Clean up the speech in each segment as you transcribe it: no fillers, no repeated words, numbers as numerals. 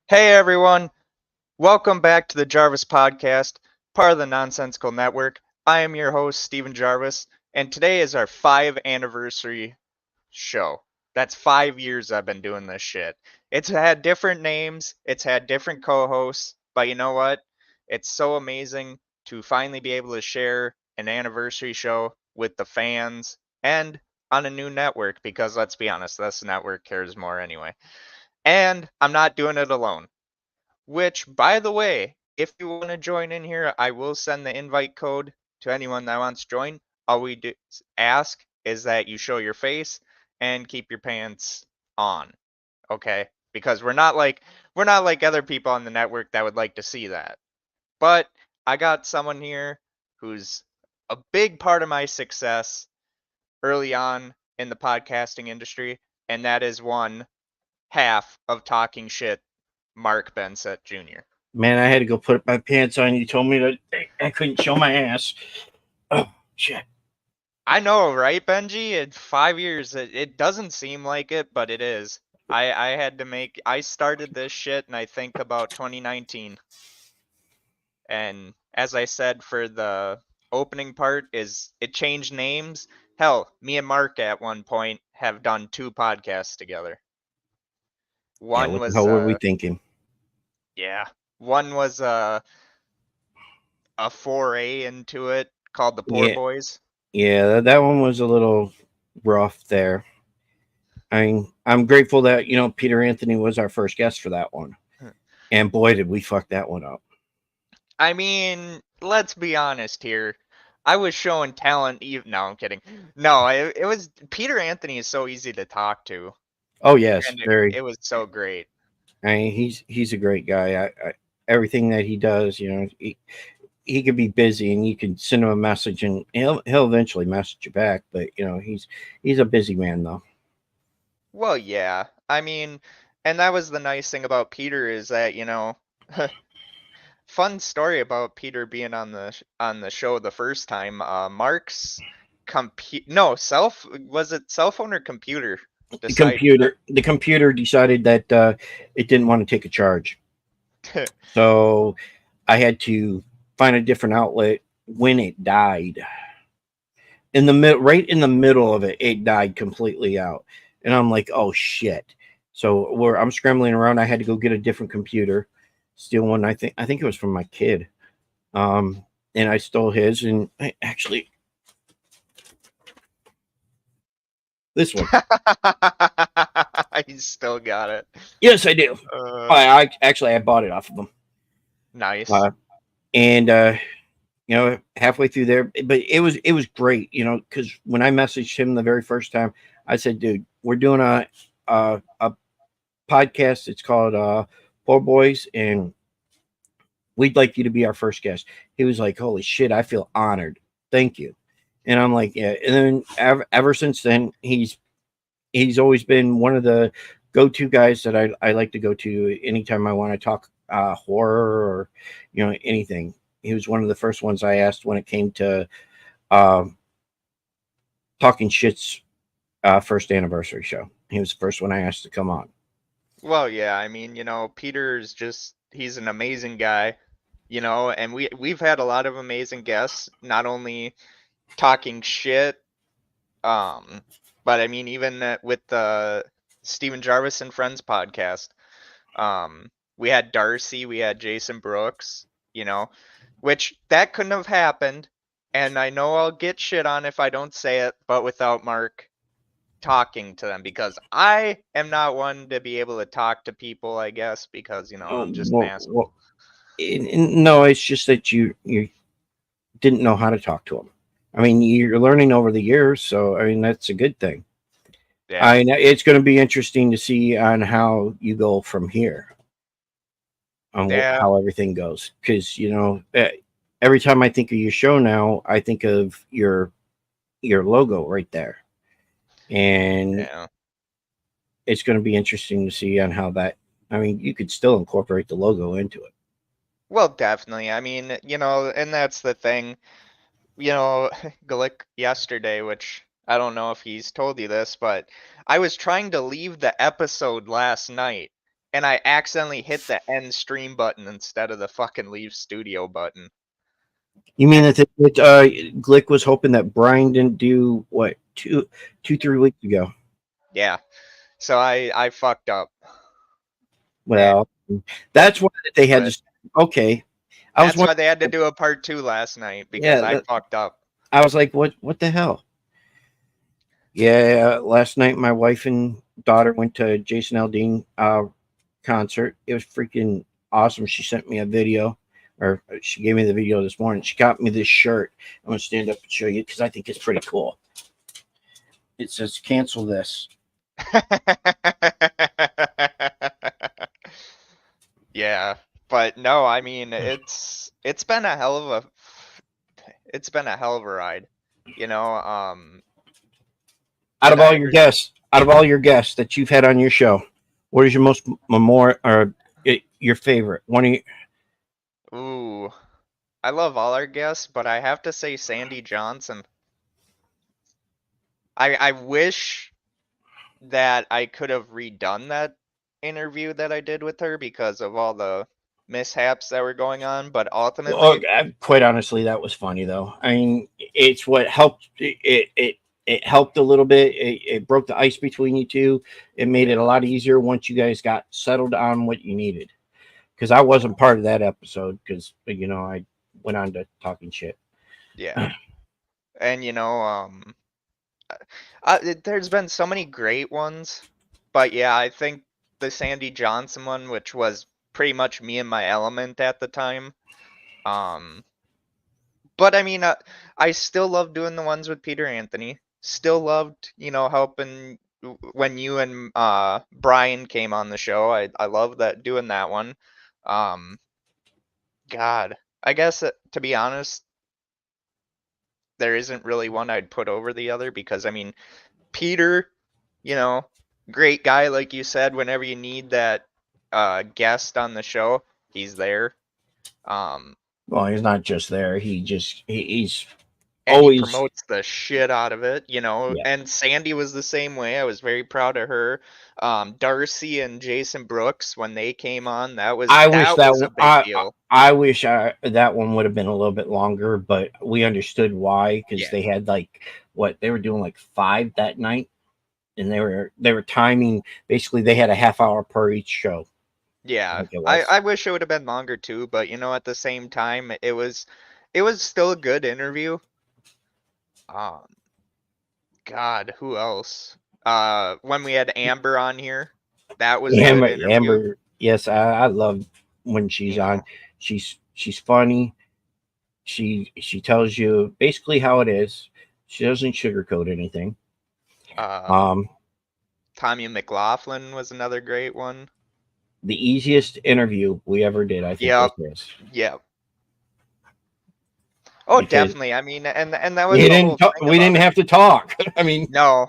Hey everyone, welcome back to the Jarvis Podcast, part of the Nonsensical Network. I am your host, Steven Jarvis, and today is our 5th anniversary show. That's 5 years I've been doing this shit. It's had different names, it's had different co hosts, but you know what? It's so amazing to finally be able to share an anniversary show with the fans and on a new network because let's be honest, this network cares more anyway. And I'm not doing it alone. Which, by the way, if you want to join in here, I will send the invite code to anyone that wants to join. All we do ask is that you show your face and keep your pants on, okay? Because we're not like other people on the network that would like to see that. But I got someone here who's a big part of my success early on in the podcasting industry, and that is one half of Talking Shit, Mark Bensett Jr. Man, I had to go put my pants on. You told me that I couldn't show my ass. Oh, shit. I know, right, Benji? In 5 years, it doesn't seem like it, but it is. I started this shit and I think about 2019. And as I said for the opening part, is it changed names? Hell, me and Mark at one point have done 2 podcasts together. Yeah, One what the was hell were we thinking? yeah, one was a foray into it called the Poor Yeah, Boys. yeah, that one was a little rough there. I'm grateful that, Peter Anthony was our first guest for that one. And boy, did we fuck that one up. I mean, let's be honest here. I was showing talent. Even no, I'm kidding. No, it was Peter Anthony is so easy to talk to, Oh, yes, and it very. was so great. He's a great guy. Everything that he does, he could be busy and you can send him a message and he'll eventually message you back. But, he's a busy man, though. Well, yeah. I mean, and that was the nice thing about Peter is that fun story about Peter being on the show the first time. Mark's self was it cell phone or computer decided The computer decided that it didn't want to take a charge, that. so I had to find a different outlet. When it died, right in the middle of it died completely out, and I'm like, oh shit. So I'm scrambling around. I had to go get a different computer, steal one. I think it was from my kid, and I stole his, and actually this one. You still got it. Yes, I do. Uh, I bought it off of them. nice. And halfway through there, but it was great, because when I messaged him the very first time, I said, dude, we're doing a podcast. It's called Poor Boys, and we'd like you to be our first guest. He was like, holy shit, I feel honored, thank you. And I'm like, yeah. And then ever since then, he's always been one of the go-to guys that I like to go to anytime I want to talk horror or anything. He was one of the first ones I asked when it came to um, talking shit's first anniversary show. He was the first one I asked to come on. Well, yeah, I mean, Peter's just he's an amazing guy, and we've had a lot of amazing guests, not only talking shit, um, but I mean even with the Steven Jarvis and Friends podcast. We had Darcy, we had Jason Brooks, which that couldn't have happened. And I know I'll get shit on if I don't say it, but without Mark talking to them because I am not one to be able to talk to people, I guess, because, I'm just an asshole. No, it's just that you didn't know how to talk to him. I mean, you're learning over the years, so I mean that's a good thing. Yeah. It's going to be interesting to see on how you go from here, on Yeah. how everything goes, because every time I think of your show now, I think of your logo right there, and Yeah. it's going to be interesting to see on how that. I mean, you could still incorporate the logo into it. Well, definitely. I mean, and that's the thing. Glick yesterday, which I don't know if he's told you this, but I was trying to leave the episode last night and I accidentally hit the end stream button instead of the fucking leave studio button. You mean that Glick was hoping that Brian didn't do what 3 weeks ago? Yeah. So I fucked up. Well, that's why they had But to. Okay, I was that's why wondering. they had to do a part 2 last night, because I Yeah, fucked up. I was like, what the hell? Yeah, last night my wife and daughter went to Jason Aldean concert. It was freaking awesome. She sent me a video, or she gave me the video this morning. She got me this shirt. I'm gonna stand up and show you because I think it's pretty cool. It says "Cancel this." Yeah, but no, I mean it's been a hell of a ride. You know, Out the of all your divers. guests, that you've had on your show, what is your most memorable or your favorite? One of you, Ooh, I love all our guests, but I have to say Sandy Johnson. I wish that I could have redone that interview that I did with her because of all the mishaps that were going on, but well, ultimately, quite honestly, that was funny though. I mean, it's what helped. It helped a little bit. It broke the ice between you two. It made it a lot easier once you guys got settled on what you needed. Because I wasn't part of that episode because I went on to talking shit. yeah. And there's been so many great ones, but yeah, I think the Sandy Johnson one, which was pretty much me in my element at the time. Um, but I mean, I still love doing the ones with Peter Anthony. Still loved, helping when you and Brian came on the show. I love that doing that one. Um, God, I guess to be honest, there isn't really one I'd put over the other because I mean, Peter, you know, great guy, like you said, whenever you need that guest on the show, he's there. Um, Well, he's not just there. He's and he always, promotes the shit out of it, yeah. and Sandy was the same way. I was very proud of her. Darcy and Jason Brooks, when they came on, that was I wish that that was a one. big deal. I wish that one would have been a little bit longer, but we understood why because Yeah. they had like what they were doing like 5 that night, and they were timing. Basically, they had a half hour per each show. I Yeah. think it I was. I wish it would have been longer too, but at the same time, it was still a good interview. Um, God, who else? When we had Amber on here, that was a good interview. Amber, yes, I love when she's You on. know, She's funny. She tells you basically how it is. She doesn't sugarcoat anything. um, Um, Tommy McLaughlin was another great one. the easiest interview we ever did, I think, was Yep, this yep. Oh, because definitely. I mean, and that was the whole thing we about didn't it. have to talk. I mean, No,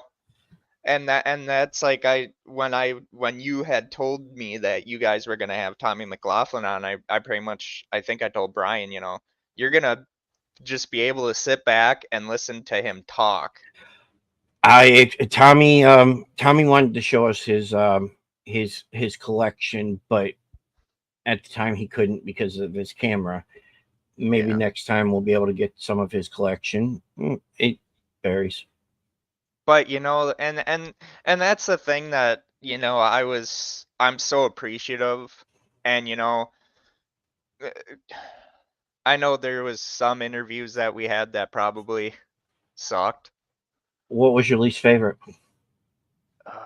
and that's like when you had told me that you guys were gonna have Tommy McLaughlin on, I pretty much I think I told Brian, you're gonna just be able to sit back and listen to him talk. Tommy wanted to show us his collection, but at the time he couldn't because of his camera. Maybe Yeah. next time we'll be able to get some of his collection. It varies. But and that's the thing that, I'm so appreciative. And uh, I know there was some interviews that we had that probably sucked. What was your least favorite? Uh,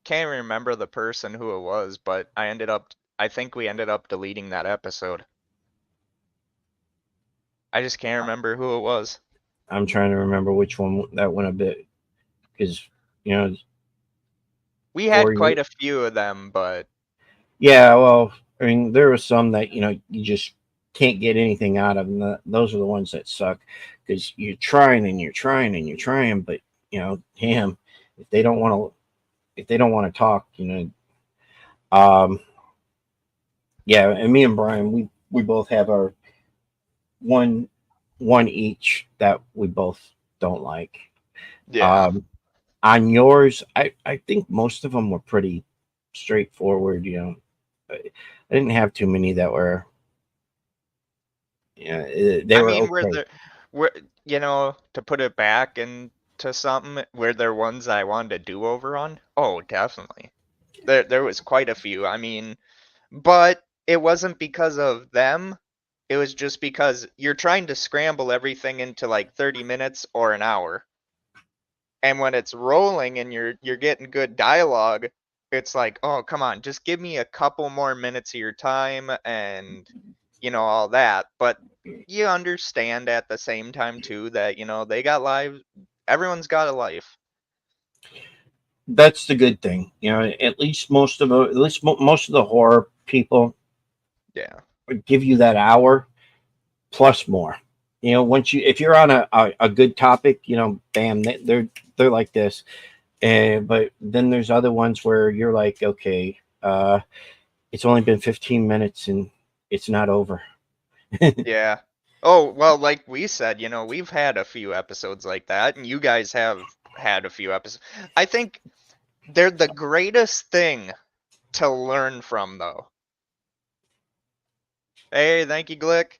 Can't remember the person who it was, but I think we ended up deleting that episode. I just can't remember who it was. I'm trying to remember which one that went a bit because you know We or had quite a few of them, but yeah. Well, I mean, there were some that you just can't get anything out of, and those are the ones that suck because you're trying and you're trying and you're trying, but damn, if they don't want to talk, um, yeah. And me and Brian, we both have our one each that we both don't like. yeah. Um, on yours, I think most of them were pretty straightforward. I didn't have too many that were, they I were mean, okay. where to put it back into something, where there ones I wanted to do over on? Oh, definitely. There was quite a few. I mean, but it wasn't because of them. It was just because you're trying to scramble everything into like 30 minutes or an hour. And when it's rolling and you're getting good dialogue, it's like, "Oh, come on, just give me a couple more minutes of your time and all that." But you understand at the same time too that, they got lives. Everyone's got a life. That's the good thing. At least most of the horror people Yeah. give you that hour plus more. Once if you're on a good topic, bam, they're like this. But then there's other ones where you're like, okay, it's only been 15 minutes and it's not over. Yeah. Oh, well, like we said, we've had a few episodes like that, and you guys have had a few episodes. I think they're the greatest thing to learn from, though. Hey, thank you, Glick.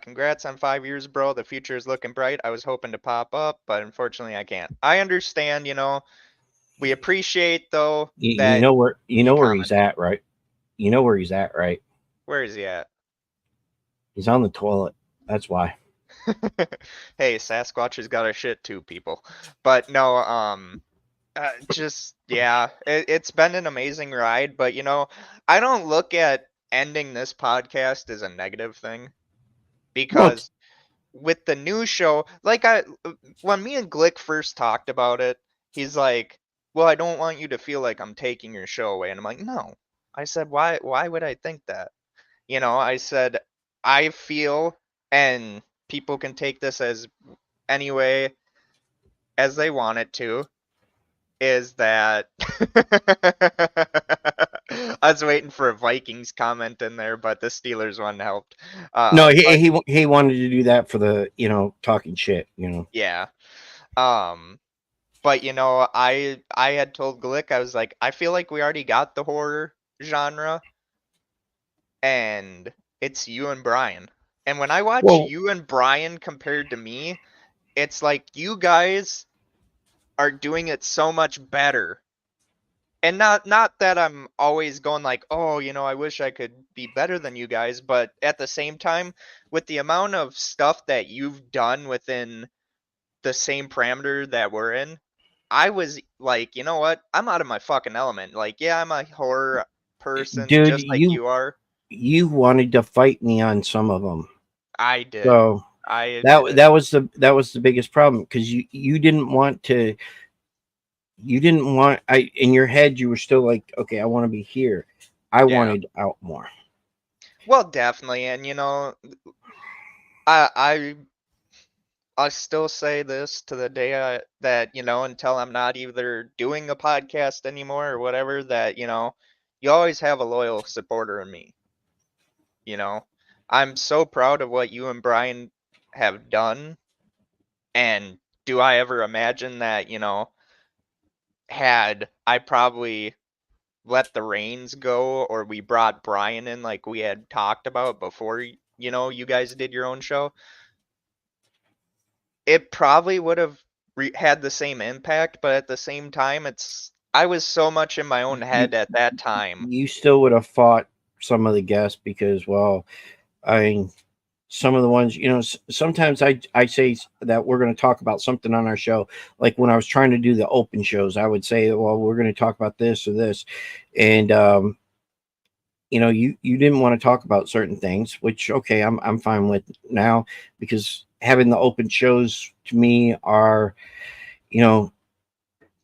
Congrats on 5 years, bro. The future is looking bright. I was hoping to pop up, but unfortunately I can't. I understand, we appreciate though You that know where you he's commented. at, right? You know where he's at, right? Where is he at? He's on the toilet. That's why. Hey, Sasquatch has got our shit too, people. But no, just yeah, it's been an amazing ride, but I don't look at ending this podcast as a negative thing, Well, because with the new show, like when me and Glick first talked about it, he's like, "Well, I don't want you to feel like I'm taking your show away." And I'm like, "No." I said, "Why would I think that?" I said, "I feel, and people can take this as any way as they want it to, is that I was waiting for a Vikings comment in there, but the Steelers one helped. no, But he wanted to do that for the talking shit. yeah. Um, but I had told Glick, I was like, I feel like we already got the horror genre, and it's you and Brian. And when I watch Well, you and Brian compared to me, it's like you guys are doing it so much better. And not that I'm always going like, oh, I wish I could be better than you guys, but at the same time, with the amount of stuff that you've done within the same parameter that we're in, I was like, you know what? I'm out of my fucking element. Like, yeah, I'm a horror person dude, just like you are. you wanted to fight me on some of them, I did. so I admit it. that was the biggest problem because you didn't want to. You didn't want. I in your head you were still like, okay, I want to be here. I Yeah. wanted out more. Well, definitely. And I I still say this to the day that, until I'm not either doing a podcast anymore or whatever, that, you always have a loyal supporter in me. You know, I'm so proud of what you and Brian have done. And do I ever imagine that, had I probably let the reins go, or we brought Brian in like we had talked about before, you guys did your own show, it probably would have had the same impact, but at the same time, I was so much in my own You head at that time. you still would have fought some of the guests because, well, I mean, some of the ones, sometimes I say that we're going to talk about something on our show. Like when I was trying to do the open shows, I would say, well, we're going to talk about this or this, and you didn't want to talk about certain things, which okay, I'm fine with now because having the open shows to me are, you know,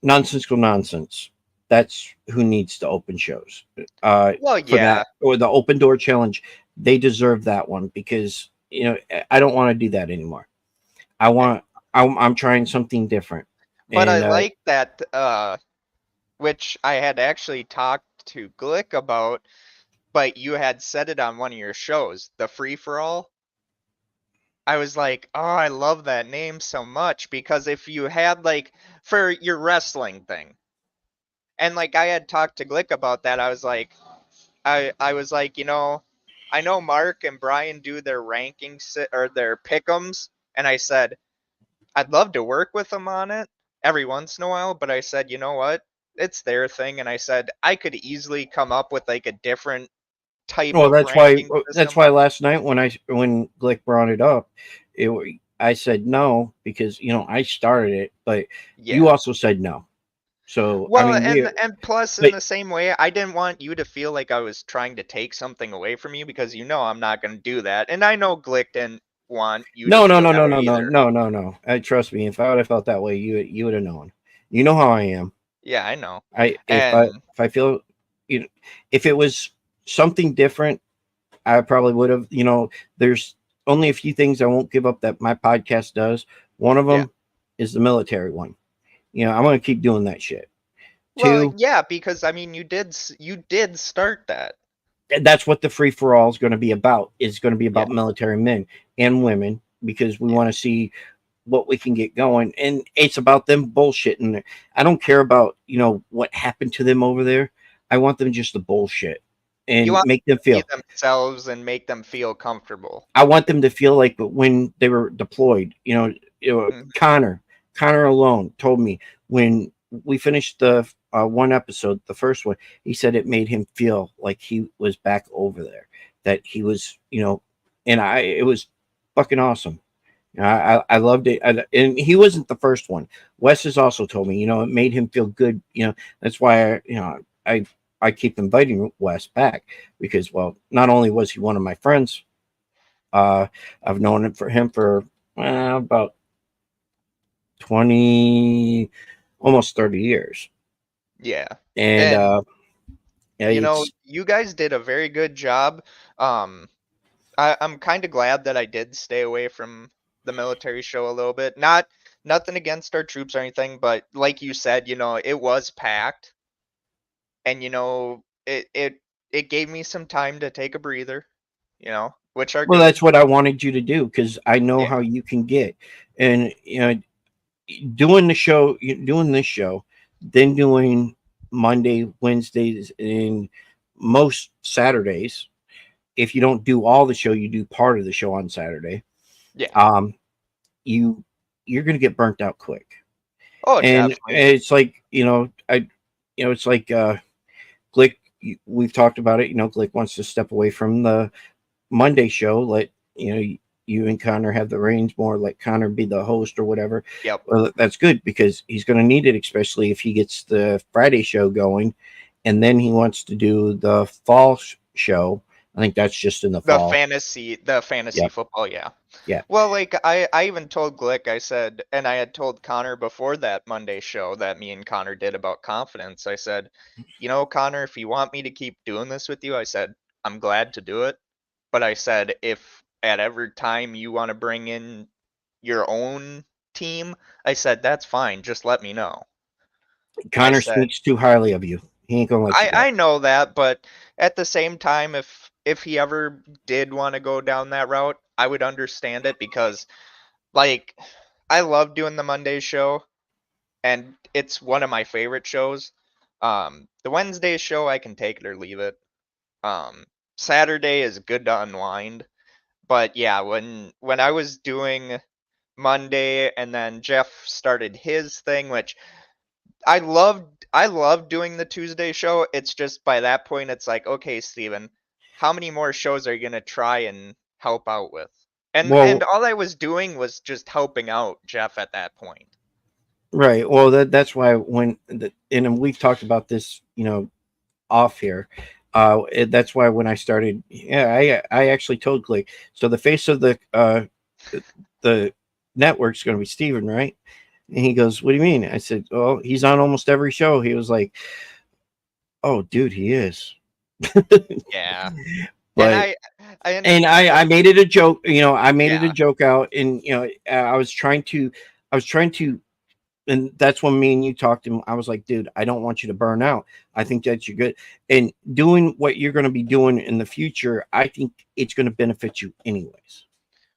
nonsensical nonsense. That's who needs the open shows. Well, For yeah, that or the open door challenge, they deserve that one because I don't want to do that anymore. I want I'm trying something different, but I and like that, which I had actually talked to Glick about, but you had said it on one of your shows, the free for all. I was like, oh, I love that name so much, because if you had like, for your wrestling thing, And like I had talked to Glick about that. I was like, I know Mark and Brian do their rankings or their pick'ems, and I said I'd love to work with them on it every once in a while, but I said, you know what? It's their thing, and I said I could easily come up with like a different type Well, of ranking that's system. why last night when Glick brought it up, I said no because I started it, but you Yeah. also said no. So I Well, mean, and plus in but the same way, I didn't want you to feel like I was trying to take something away from you because I'm not going to do that. And I know Glick didn't want you to no, no, feel no, that no, way no, no, either. no, no, no. Trust me, if I would have felt that way, you would have known. You know how I am. Yeah, I know. I And if I feel you know, if it was something different, I probably would have. There's only a few things I won't give up that my podcast does. One of yeah. them is the military one. I'm gonna keep doing that shit. Well, Two, yeah, because I mean you did start that. that's what the free for all is going to be about. It's going to be Yeah. about military men and women because we Yeah. want to see what we can get going, and it's about them bullshitting. I don't care about what happened to them over there. I want them just to bullshit You and want make them them to be feel. themselves and make them feel comfortable. I want them to feel like when they were deployed. Mhm. Connor alone told me when we finished the one episode, the first one, he said it made him feel like he was back over there, that he was, and it was fucking awesome. I loved it, and he wasn't the first one. Wes has also told me, it made him feel good. That's why I keep inviting Wes back because, well, not only was he one of my friends, uh, I've known him for about 20, almost 30 years, Yeah. and And yeah, it's you guys did a very good job. Um I'm kind of glad that I did stay away from the military show a little bit. Nothing against our troops or anything, but like you said, it was packed, and it gave me some time to take a breather, which are well, good. that's what I wanted you to do because I know Yeah. how you can get, and doing this show, then doing Monday, Wednesdays, and most Saturdays. If you don't do all the show, you do part of the show on Saturday. Yeah. Um, you you're gonna get burnt out quick, Oh, and definitely. it's like it's like Glick. We've talked about it. Glick wants to step away from the Monday show. Let you and Connor have the reins more. Let Connor be the host or whatever. Yep. Well, that's good because he's going to need it, especially if he gets the Friday show going, and then he wants to do the fall show. I think that's just in the fall. The fantasy Yep. football, yeah. Yeah. Well, like I even told Glick, I said, and I had told Connor before that Monday show that me and Connor did about confidence. I said, Connor, if you want me to keep doing this with you, I said, I'm glad to do it. But I said, if at every time you want to bring in your own team, I said, that's fine. Just let me know. I Connor said, speaks too highly of you. He ain't gonna let you go. I know that, but at the same time, if he ever did want to go down that route, I would understand it because like I love doing the Monday show and it's one of my favorite shows. The Wednesday show I can take it or leave it. Um, Saturday is good to unwind, but yeah, when I was doing Monday and then Jeff started his thing, which I loved doing the Tuesday show. It's just by that point it's like, okay, Steven, how many more shows are you gonna try and help out with? And Well, all I was doing was just helping out Jeff at that point. right. Well, that's why and we've talked about this, off here. That's why when I started, yeah, I actually told Clay. So the face of the network's going to be Steven, right? And he goes, "What do you mean?" I said, "Oh, he's on almost every show." He was like, "Oh, dude, he is." Yeah. And But I and understand that. I made it a joke. I made it a Yeah. joke out, and I was trying to and that's when me and you talked and I was like, dude, I don't want you to burn out. I think that you're good. And doing what you're going to be doing in the future, I think it's going to benefit you anyways.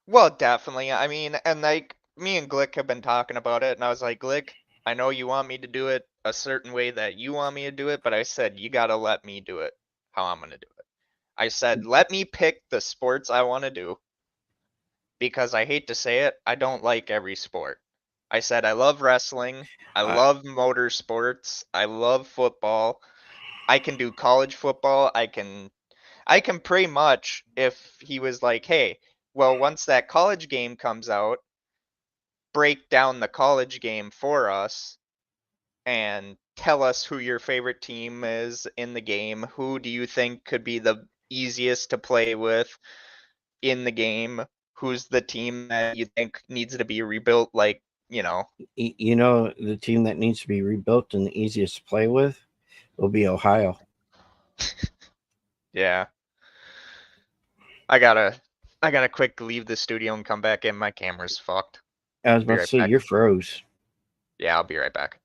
Well, definitely. I mean, and like me and Glick have been talking about it, and I was like, Glick, I know you want me to do it a certain way that you want me to do it, but I said you gotta let me do it how I'm gonna do it. I said let me pick the sports I want to do because I hate to say it, I don't like every sport. I said I love wrestling, I I, love motorsports, I love football. I can do college football. I can pretty much if he was like, "Hey, well, once that college game comes out, break down the college game for us and tell us who your favorite team is in the game. Who do you think could be the easiest to play with in the game? Who's the team that you think needs to be rebuilt like, you know?" you know, the team that needs to be rebuilt and the easiest to play with will be Ohio. Yeah. I gotta quick leave the studio and come back in. My camera's fucked. I was Be about to right say back. you're froze. Yeah, I'll be right back.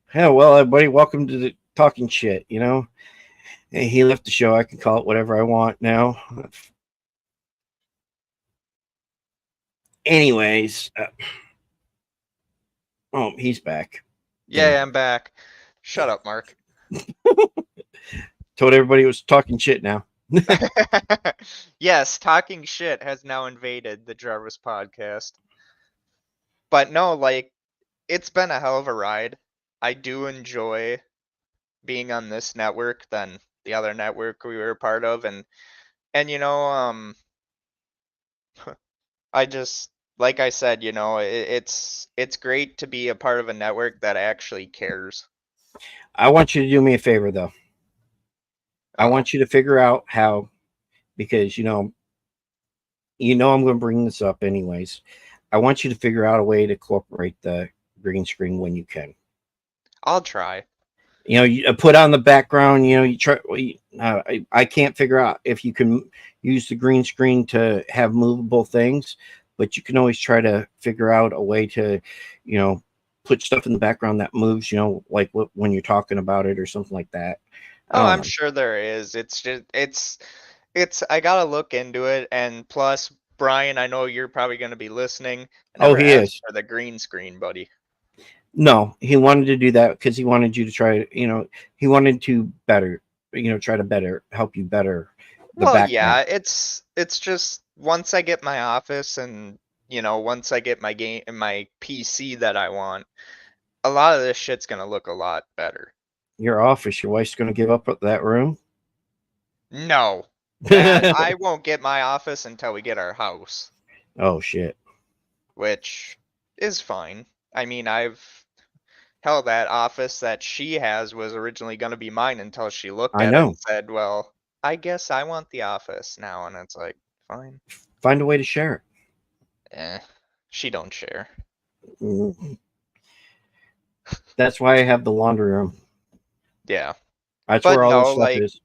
Hell, well, everybody, welcome to the talking shit. You know, hey, he left the show. I can call it whatever I want now. Anyways, oh, he's back. Yeah, I'm back. Shut up, Mark. Told everybody it was talking shit now. Yes, talking shit has now invaded the Jarvis podcast. But no, like, it's been a hell of a ride. I do enjoy being on this network than the other network we were a part of, and I just like I said, it's great to be a part of a network that actually cares. I want you to do me a favor, though. I Oh, want you to figure out how, because I'm going to bring this up anyways. I want you to figure out a way to incorporate the green screen when you can. I'll try. You put on the background. You try. I can't figure out if you can use the green screen to have movable things, but you can always try to figure out a way to, put stuff in the background that moves. Like when you're talking about it or something like that. I Oh, don't I'm know. sure there is. It's just it's I gotta look into it, and plus, Brian, I know you're probably gonna be listening. I Oh, never he asked is. for the green screen, buddy. No, he wanted to do that because he wanted you to try. He wanted to better. Try to better help you better the Well, background. yeah, it's just once I get my office and once I get my PC that I want, a lot of this shit's gonna look a lot better. Your office. Your wife's going to give up that room. No, that I won't get my office until we get our house, Oh shit. which is fine. I mean, hell, that office that she has was originally going to be mine until she looked I at it and know. said, "Well, I guess I want the office now." And it's like, fine. Find a way to share it. Eh, she don't share. Mm. That's why I have the laundry room. Yeah, That's but where all this no, stuff like is.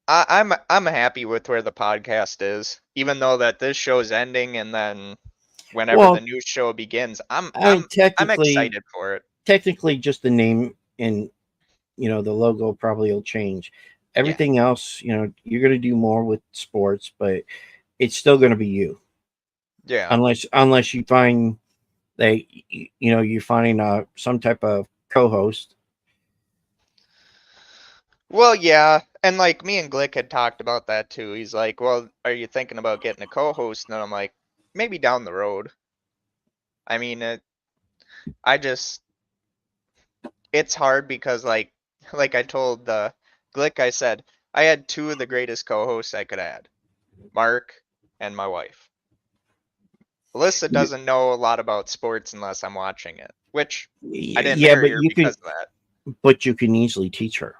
I'm happy with where the podcast is, even though that this show's ending, and then whenever the Well, new show begins, I'm I mean, I'm I'm excited for it. technically, just the name and the logo probably will change. Yeah, Everything else, you're going to do more with sports, but it's still going to be you, yeah. unless you find that you find some type of co-host. Well, yeah, and like me and Glick had talked about that too. He's like, "Well, are you thinking about getting a co-host?" And I'm like, "Maybe down the road." I mean, I just it's hard because like I told Glick, I said I had two of the greatest co-hosts I could add, Mark and my wife. Alyssa doesn't know a lot about sports unless I'm watching it, which I didn't Yeah, marry her because of that. but you can easily teach her.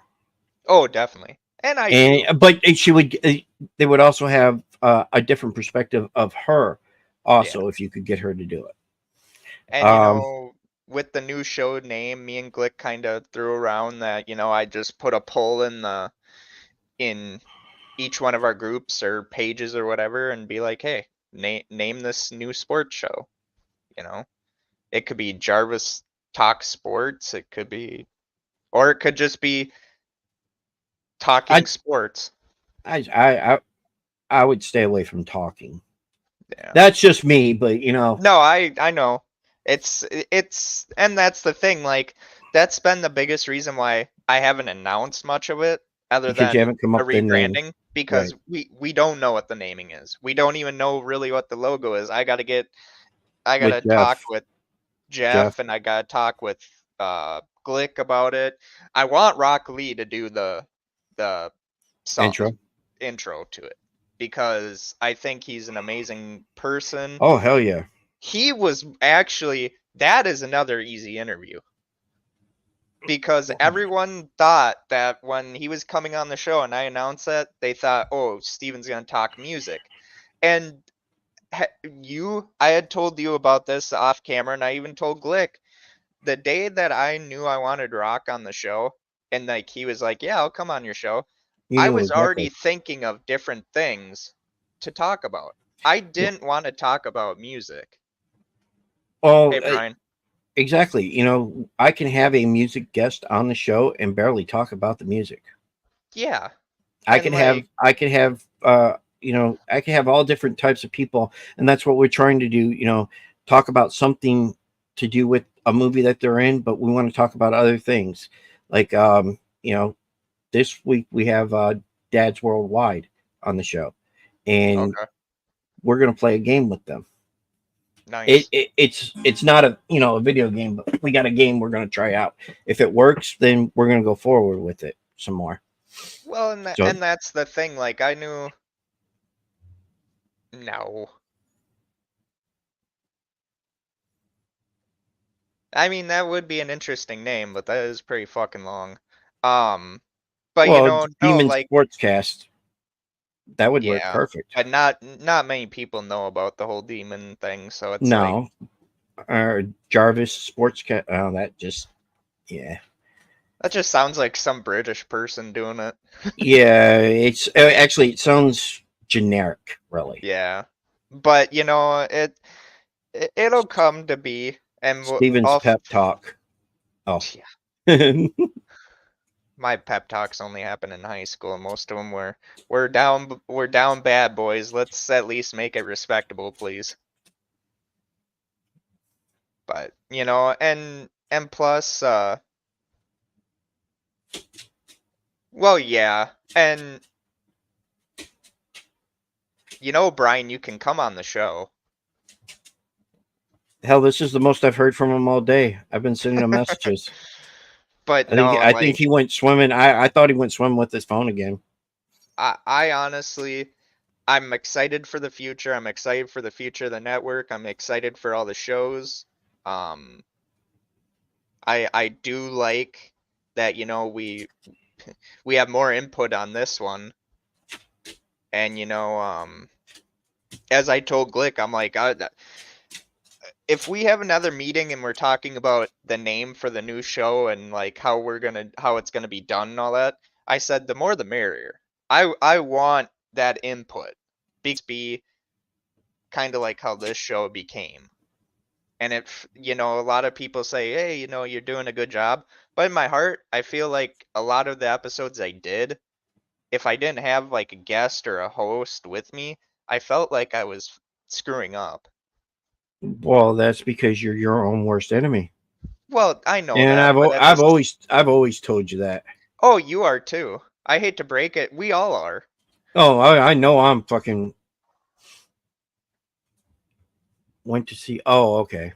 Oh, definitely, and I do. And but she would they would also have a different perspective of her Yeah. also if you could get her to do it. And Um, with the new show name, me and Glick kind of threw around that, I just put a poll in each one of our groups or pages or whatever and be like, "Hey, name this new sports show." You know? It could be Jarvis Talk Sports, it could be or it could just be I Talking Sports. I I I would stay away from talking. Yeah. That's just me, but No, I know. And that's the thing, like, that's been the biggest reason why I haven't announced much of it other Because you than haven't come a up with the name. rebranding, because Right. we don't know what the naming is. We don't even know really what the logo is. I With gotta talk Jeff. with Jeff. Jeff, and I gotta talk with Glick about it. I want Rock Lee to do the song Intro. intro to it because I think he's an amazing person. Oh, hell yeah. He was actually, that is another easy interview because everyone thought that when he was coming on the show and I announced that, they thought, oh, Steven's gonna talk music. And I had told you about this off camera, and I even told Glick the day that I knew I wanted Rock on the show, and like he was like, "Yeah, I'll come on your show." You I knew was already exactly. thinking of different things to talk about. I Well, didn't want to talk about music. well, Hey, Brian. exactly. I can have a music guest on the show and barely talk about the music. Yeah, I and can have, like, I can have all different types of people, and that's what we're trying to do. Talk about something to do with a movie that they're in, but we want to talk about other things. Like, this week we have Dad's Worldwide on the show, and okay, we're gonna play a game with them. nice. It's not a video game, but we got a game we're gonna try out. If it works, then we're gonna go forward with it some more. Well, So and that's the thing. Like, I knew. No, I mean that would be an interesting name, but that is pretty fucking long. Um, but well, no, Demon like, Sportscast, that would work yeah, perfect. but not many people know about the whole demon thing, so it's like, No, Jarvis Sportscast. Oh, that just yeah, that just sounds like some British person doing it. yeah. It's actually it sounds generic, really. Yeah. But it'll come to be, and Steven's I'll pep talk. Oh, yeah, well, my pep talks only happen in high school, and most of them were we're down bad, boys. Let's at least make it respectable, please. But and plus, well, yeah, and Brian, you can come on the show. hell, this is the most I've heard from him all day. I've been sending him messages. But I think no, I think like, he went swimming. I thought he went swimming with his phone again. I honestly, I'm excited for the future. I'm excited for the future of the network. I'm excited for all the shows. Um, I do like that, we have more input on this one. And as I told Glick, I'm like, if we have another meeting and we're talking about the name for the new show and like how it's gonna be done and all that, I said the more the merrier. I want that input. Be kind of like how this show became. And if, a lot of people say, hey, you're doing a good job. But in my heart, I feel like a lot of the episodes I did, if I didn't have like a guest or a host with me, I felt like I was screwing up. Well, that's because you're your own worst enemy, Well, I know and that, I've but al- at I've this, always I've always told you that. oh, you are too. I hate to break it. We all are. Oh, I know I'm fucking went to see. Oh, okay.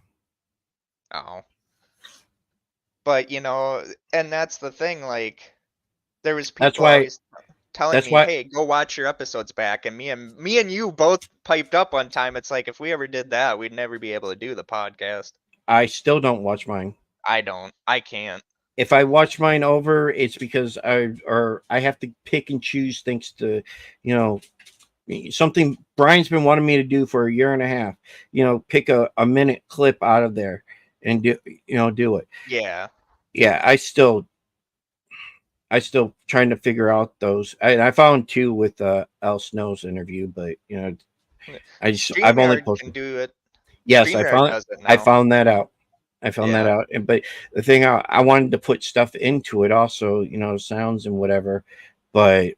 Oh. But, and that's the thing, like, there was That's people why. always telling That's me, why "Hey, go watch your episodes back." And me and you both piped up one time. It's like if we ever did that, we'd never be able to do the podcast. I still don't watch mine. I don't. I can't. If I watch mine over, it's because I have to pick and choose things to, you know, something Brian's been wanting me to do for a year and a half. Pick a minute clip out of there and do it. Yeah. Yeah, I still trying to figure out those. I found two with Al Snow's interview, but I've only StreamYard can posted. do it. Yes, StreamYard does it I now. found that out. Yeah. But the thing I wanted to put stuff into it also, sounds and whatever. But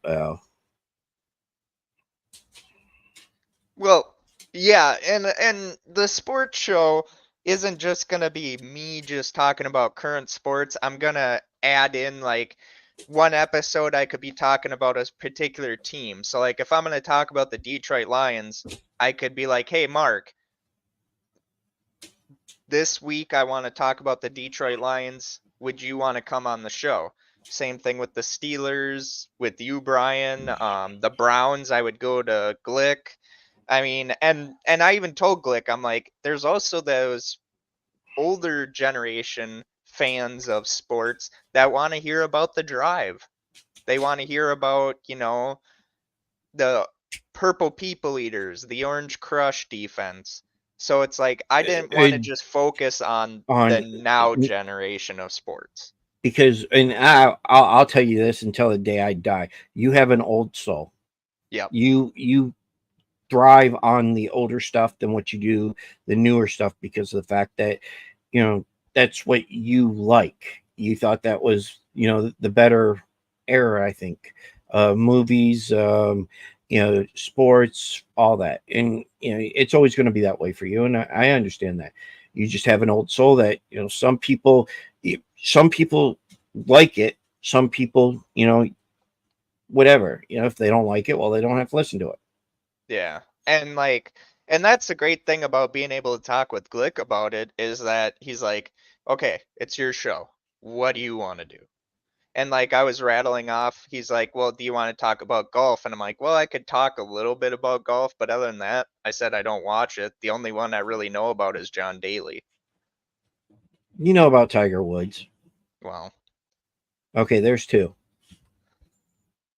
Well, yeah, and the sports show, isn't just gonna be me just talking about current sports. I'm gonna add in like one episode I could be talking about a particular team. So like if I'm gonna talk about the Detroit Lions, I could be like, "Hey Mark, this week I want to talk about the Detroit Lions. Would you want to come on the show?" Same thing with the Steelers, with you, Brian. The Browns, I would go to Glick. I mean, and I even told Glick, I'm like, there's also those older generation fans of sports that want to hear about the drive. They want to hear about, the purple people eaters, the orange crush defense. So it's like I didn't want to And just focus on the on now generation of sports. because, and I'll tell you this until the day I die. You have an old soul. Yep. You thrive on the older stuff than what you do the newer stuff because of the fact that that's what you like. You thought that was the better era, I think. Movies, sports, all that, and it's always going to be that way for you, and I understand that. You just have an old soul that some people like it, some people whatever, if they don't like it, well, they don't have to listen to it. Yeah. And that's the great thing about being able to talk with Glick about it is that he's like, "Okay, it's your show. What do you want to do?" And like I was rattling off, he's like, "Well, do you want to talk about golf?" And I'm like, "Well, I could talk a little bit about golf, but other than that, I said I don't watch it. The only one I really know about is John Daly." You know about Tiger Woods. Well, Okay, there's two.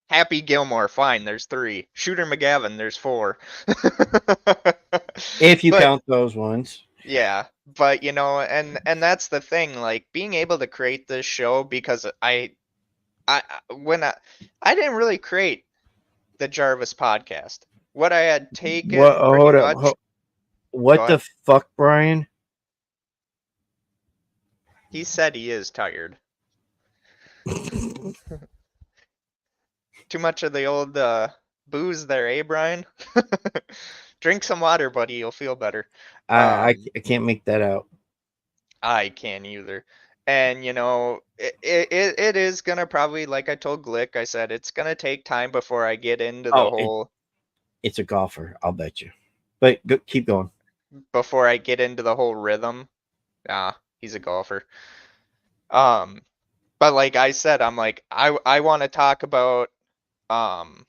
Happy Gilmore, fine, there's three. Shooter McGavin, there's four. If you But count those ones. yeah, but and that's the thing, like being able to create this show because I when I didn't really create the Jarvis podcast. What I had What? taken Oh, pretty hold up. much, go What the ahead. fuck, Brian? He said he is tired. Too much of the old booze there, eh, Brian? Drink some water, buddy. You'll feel better. I can't make that out. I can't either. And it is gonna probably, like I told Glick, I said it's gonna take time before I get into the Oh, whole it's a golfer. I'll bet you. But keep going. rhythm. Ah, he's a golfer. Um, but like I said, I'm like I want to talk about um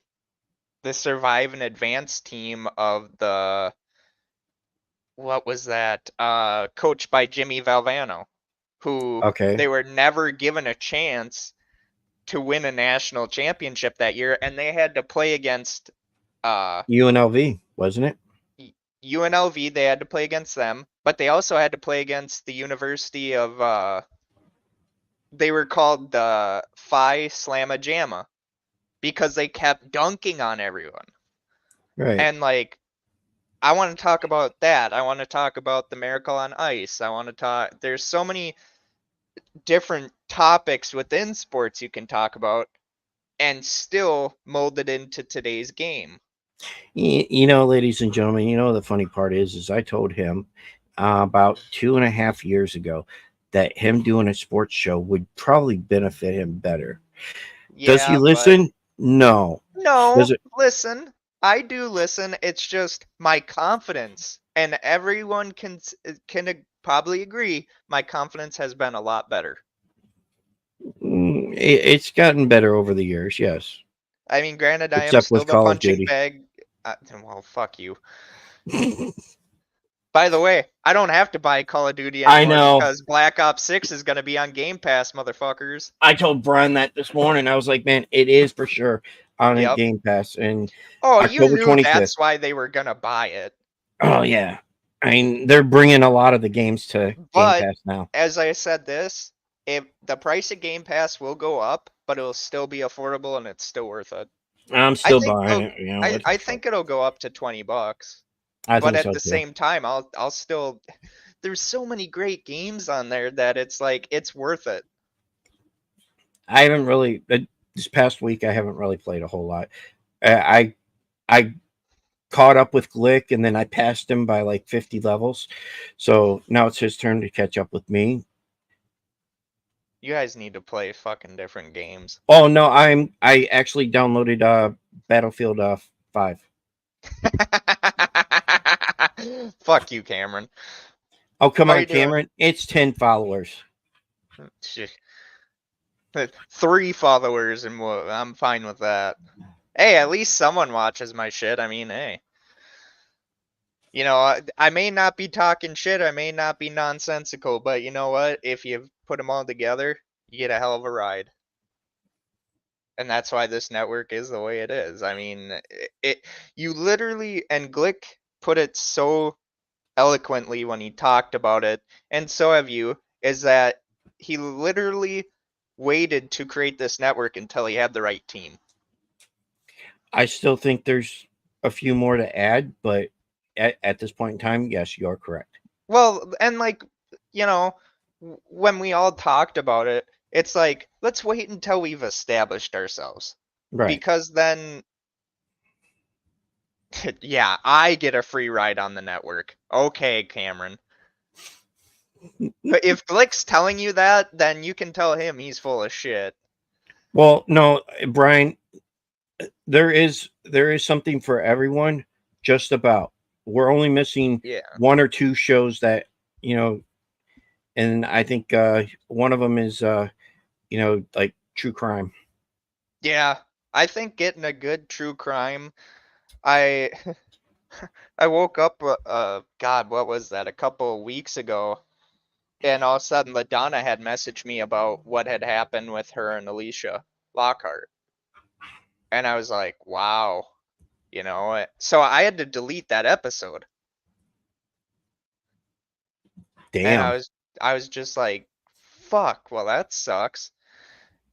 the Survive and Advance team of the what was that? Coached by Jimmy Valvano, who Okay. they were never given a chance to win a national championship that year, and they had to play against UNLV, wasn't it? UNLV. They had to play against them, but they also had to play against the University of they were called the Phi Slamma Jamma because they kept dunking on everyone. Right. And like I want to talk about that. I want to talk about the Miracle on Ice. I want to talk there's so many different topics within sports you can talk about and still mold it into today's game. Ladies and gentlemen, the funny part is I told him about 2.5 years ago that him doing a sports show would probably benefit him better. Does he Yeah, but listen? No. no, Does it? listen. I do listen. It's just my confidence, and everyone probably agree. My confidence has been a lot better. It's gotten better over the years, yes. I mean, granted, I am Except still with the Call of punching Duty. bag. Well, fuck you. By the way, I don't have to buy Call of Duty I anymore know. because Black Ops 6 is going to be on Game Pass, motherfuckers. I told Brian that this morning. I was like, man, it is for sure on a Yep. Game Pass and Oh, you October knew 25th. that's why they were going to buy it. Oh yeah. I mean, they're bringing a lot of the games to Game But Pass now. as I said this, if the price of Game Pass will go up, but it'll still be affordable and it's still worth it. I'm I still think buying it. I think it'll go up to $20. I But think at so the too. same time, I'll still there's so many great games on there that it's like it's worth it. I haven't really this past week. I haven't really played a whole lot. I caught up with Glick, and then I passed him by like 50 levels. So now it's his turn to catch up with me. You guys need to play fucking different games. Oh no, I actually downloaded Battlefield 5. Fuck you, Cameron. Oh, come What are on, you doing? Cameron. It's 10 followers. Shit. 3 followers and I'm fine with that. Hey, at least someone watches my shit. I mean, hey. You know, I may not be talking shit, I may not be nonsensical, but you know what? If you put them all together, you get a hell of a ride. And that's why this network is the way it is. I mean, you literally, and Glick put it so eloquently when he talked about it, and so have you, is that he literally waited to create this network until he had the right team. I still think there's a few more to add, but at this point in time, yes, you are correct. Well, and like, you know, when we all talked about it, it's like, let's wait until we've established ourselves. Right. Because then, yeah, I get a free ride on the network. Okay, Cameron. But if Glick's telling you that, then you can tell him he's full of shit. Well, no, Brian, there is something for everyone, just about. We're only missing Yeah. 1 or 2 shows that, you know, and I think one of them is you know, like true crime. Yeah, I think getting a good true crime. I I woke up God, what was that? A couple of weeks ago, and all of a sudden LaDonna had messaged me about what had happened with her and Alicia Lockhart. And I was like, wow, you know. So I had to delete that episode. And Damn. I was just like, fuck, well that sucks.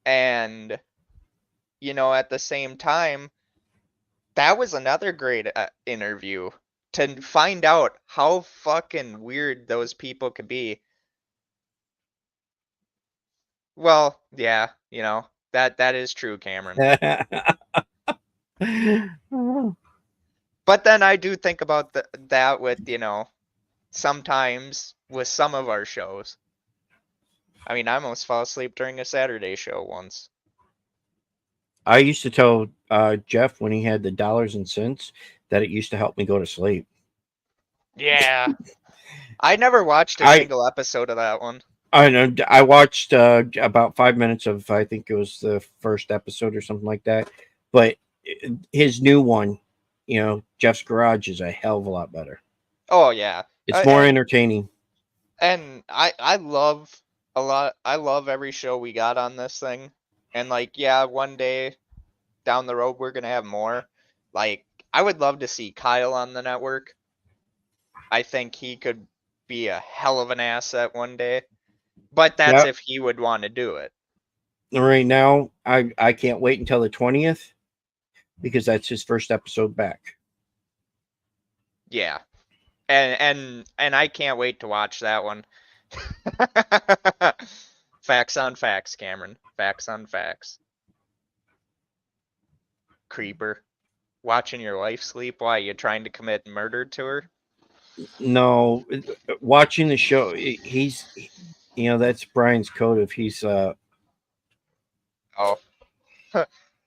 And you know, at the same time, that was another great interview to find out how fucking weird those people could be. Well, yeah, you know, that is true, Cameron. But then I do think about that with, you know, sometimes with some of our shows. I mean, I almost fell asleep during a Saturday show once. I used to tell Jeff when he had the dollars and cents that it used to help me go to sleep. Yeah. I never watched a single episode of that one. I know. I watched about 5 minutes of, I think it was the first episode or something like that. But his new one, you know, Jeff's Garage, is a hell of a lot better. Oh yeah, It's more entertaining. And I love I love every show we got on this thing. And like, yeah, one day down the road we're gonna have more. Like, I would love to see Kyle on the network. I think he could be a hell of an asset one day. But that's if he would want to do it. Right now, I can't wait until the 20th because that's his first episode back. Yeah. And I can't wait to watch that one. Facts on facts, Cameron. Facts on facts. Creeper. Watching your wife sleep? Why, you trying to commit murder to her? No, watching the show, he's, you know, that's Brian's code if he's oh.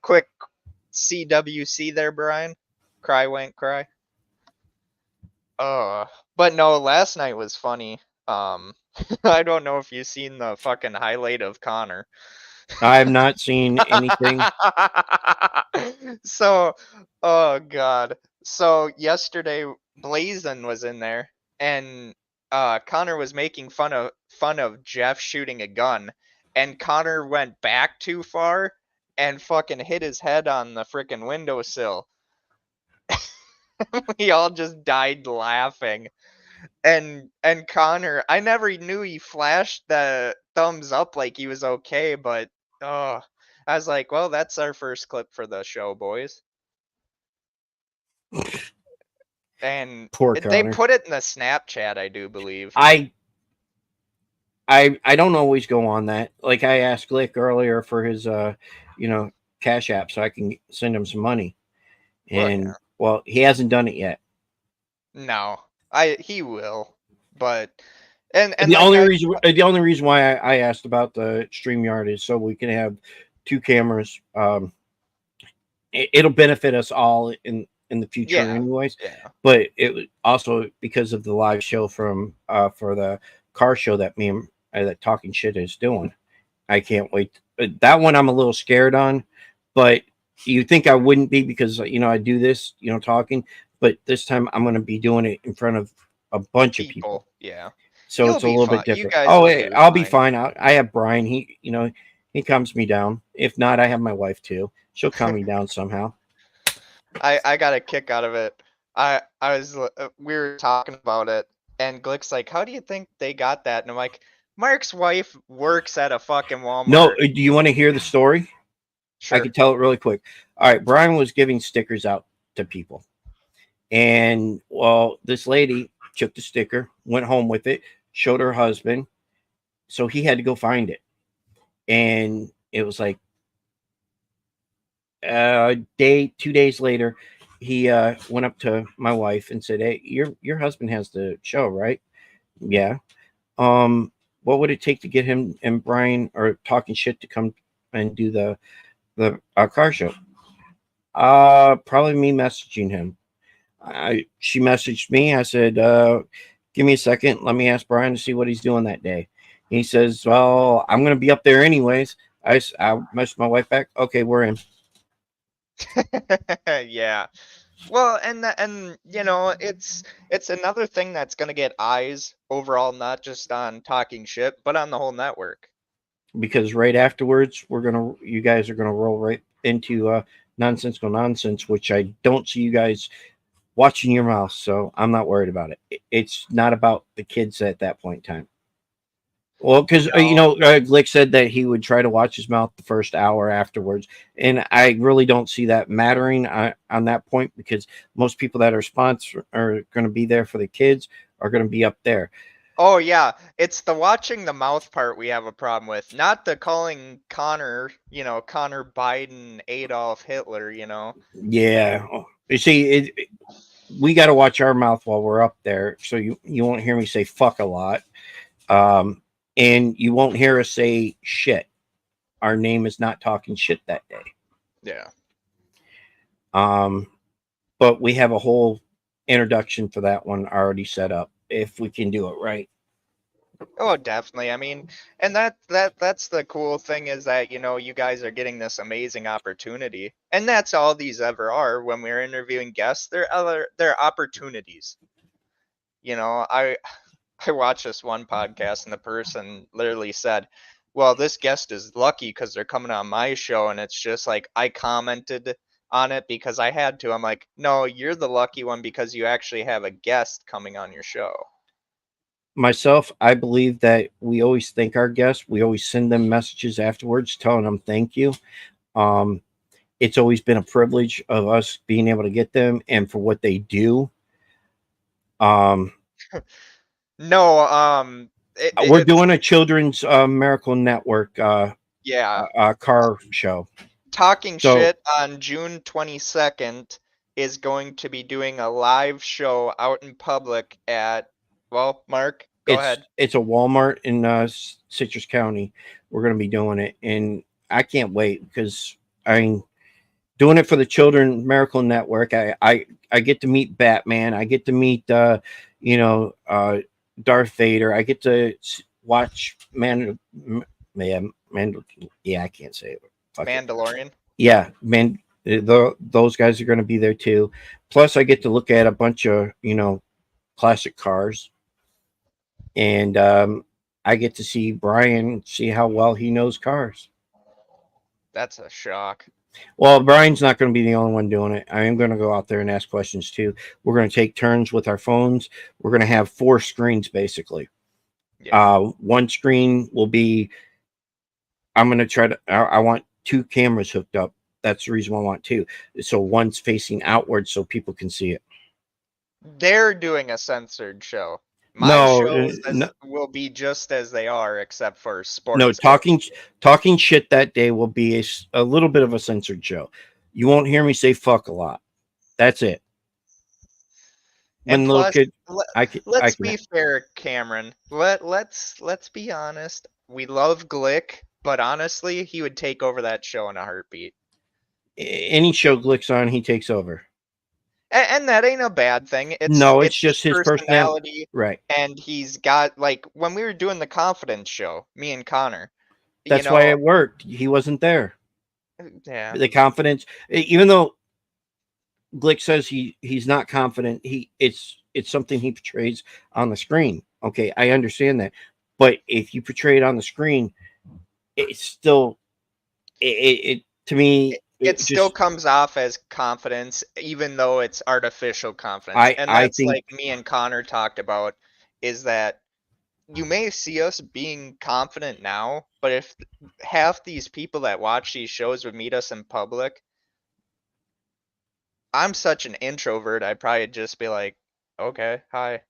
Quick CWC there, Brian. Cry wank cry. But no, last night was funny. I don't know if you've seen the fucking highlight of Connor. I have not seen anything. So, oh god. So yesterday Blazin was in there, and Connor was making fun of Jeff shooting a gun, and Connor went back too far and fucking hit his head on the freaking windowsill. We all just died laughing. And Connor, I never knew he flashed the thumbs up like he was okay, but oh, I was like, well, that's our first clip for the show, boys. And Poor they Connor. put it in the Snapchat, I do believe. I don't always go on that. Like, I asked Glick earlier for his you know, Cash App so I can send him some money. And Well, he hasn't done it yet. No, he will, but and The like only reason why I asked about the StreamYard is so we can have two cameras. It'll benefit us all in the future, yeah, anyways. yeah. But it was also because of the live show from for the car show that me and that Talking Shit is doing. I can't wait. That one I'm a little scared on, but you think I wouldn't be because I do this, talking, but this time I'm going to be doing it in front of a bunch of people, People, yeah. so You'll it's a be little fine. bit You different. guys Oh, will hey, do I'll be fine. fine. I have Brian. He calms me down. If not, I have my wife too. She'll calm me down somehow. I got a kick out of it. We were talking about it, and Glick's like, "How do you think they got that?" And I'm like, "Mark's wife works at a fucking No, Walmart." do you want to hear the story? I Sure. can tell it really quick. All right, Brian was giving stickers out to people. And well, this lady took the sticker, went home with it, showed her husband. So he had to go find it. And it was like a day, 2 days later, he went up to my wife and said, "Hey, your husband has the show, right?" Yeah. What would it take to get him and Brian or Talking Shit to come and do the car show? Probably me messaging him. She messaged me. I said, "Give me a second. Let me ask Brian to see what he's doing that day." He says, "Well, I'm going to be up there anyways." I messaged my wife back. Okay, we're in. Yeah. Well, and it's another thing that's gonna get eyes overall, not just on Talking Shit, but on the whole network. Because right afterwards, you guys are gonna roll right into nonsensical nonsense, which I don't see you guys watching your mouth, so I'm not worried about it. It's not about the kids at that point in time. Well, because No. Glick said that he would try to watch his mouth the first hour afterwards, and I really don't see that mattering on that point because most people that are going to be there for the kids are going to be up there. Oh yeah, it's the watching the mouth part we have a problem with, not the calling Connor, Connor Biden, Adolf Hitler. Yeah, you see, we got to watch our mouth while we're up there, so you won't hear me say fuck a lot, um, and you won't hear us say shit. Our name is not talking shit that day. Yeah. Um, but we have a whole introduction for that one already set up if we can do it right. Oh, definitely. I mean, and that's the cool thing is that, you guys are getting this amazing opportunity. And that's all these ever are when we're interviewing guests. They're opportunities. I I watched this one podcast and the person literally said, "Well, this guest is lucky because they're coming on my show." And it's just like I commented on it because I had to. I'm like, "No, you're the lucky one because you actually have a guest coming on your show." Myself, I believe that we always thank our guests. We always send them messages afterwards telling them thank you. Um, it's always been a privilege of us being able to get them and for what they do. Um, No, we're it's doing a children's Miracle Network yeah. car show. Talking So Shit on June 22nd is going to be doing a live show out in public at, well, Mark, go ahead. it's a Walmart in Citrus County. We're going to be doing it, and I can't wait because I mean, doing it for the Children Miracle Network. I get to meet Batman. I get to meet you know Darth Vader. I get to watch yeah, I can't say it. Fuck it. Mandalorian. Yeah, man. Those guys are going to be there too. Plus, I get to look at a bunch of classic cars, and I get to see Brian, see how well he knows cars. That's a shock. Well, Brian's not going to be the only one doing it. I am going to go out there and ask questions too. We're going to take turns with our phones. We're going to have 4 screens basically. Yeah. One screen will be. I'm going to try to. I want 2 cameras hooked up. That's the reason why I want 2. So one's facing outward so people can see it. They're doing a censored show. My No, shows no, will be just as they are, except for no. sports. Talking shit that day will be a little bit of a censored show. You won't hear me say fuck a lot. That's it. And when little plus, kid, let, I let's can. be fair, Cameron. Let's be honest. We love Glick, but honestly, he would take over that show in a heartbeat. Any show Glick's on, he takes over. And that ain't a bad thing. No, it's It's his just his personality. personality, Right. and he's got like when we were doing the confidence show, me and Connor. You That's why know, it worked. He wasn't there. yeah, The confidence, even though Glick says he's not confident, it's something he portrays on the screen. Okay, I understand that, but if you portray it on the screen, it's still it to me it it still just comes off as confidence, even though it's artificial confidence. And I that's think like me and Connor talked about, is that you may see us being confident now, but if half these people that watch these shows would meet us in public, I'm such an introvert, I'd probably just be like, okay, hi,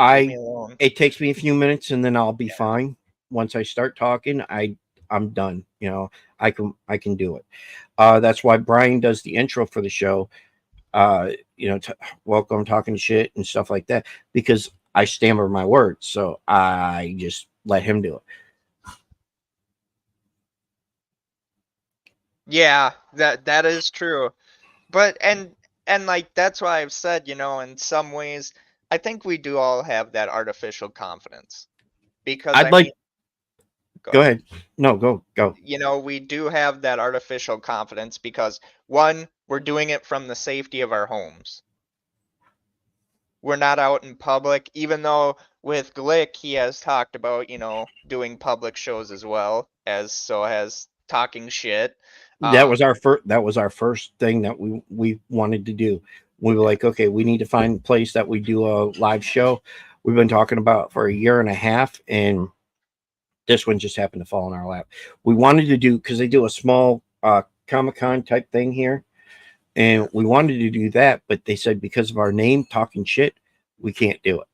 leave me I alone. it takes me a few minutes and then I'll be Yeah. fine. Once I start talking, I'm done. I can do it. That's why Brian does the intro for the show. Welcome, talking shit and stuff like that, because I stammer my words, so I just let him do it. Yeah, that is true. But and like that's why I've said, in some ways, I think we do all have that artificial confidence. Because I'd I mean, like go Go ahead. ahead. No, go. We do have that artificial confidence because one, we're doing it from the safety of our homes. We're not out in public, even though with Glick he has talked about, doing public shows as well, as so has talking shit. Um, That was our first thing that we wanted to do. We were yeah, like, okay, we need to find a place that we do a live show. We've been talking about for a year and a half, and this one just happened to fall in our lap. We wanted to do, because they do a small Comic-Con type thing here, and yeah, we wanted to do that, but they said because of our name, talking shit, we can't do it.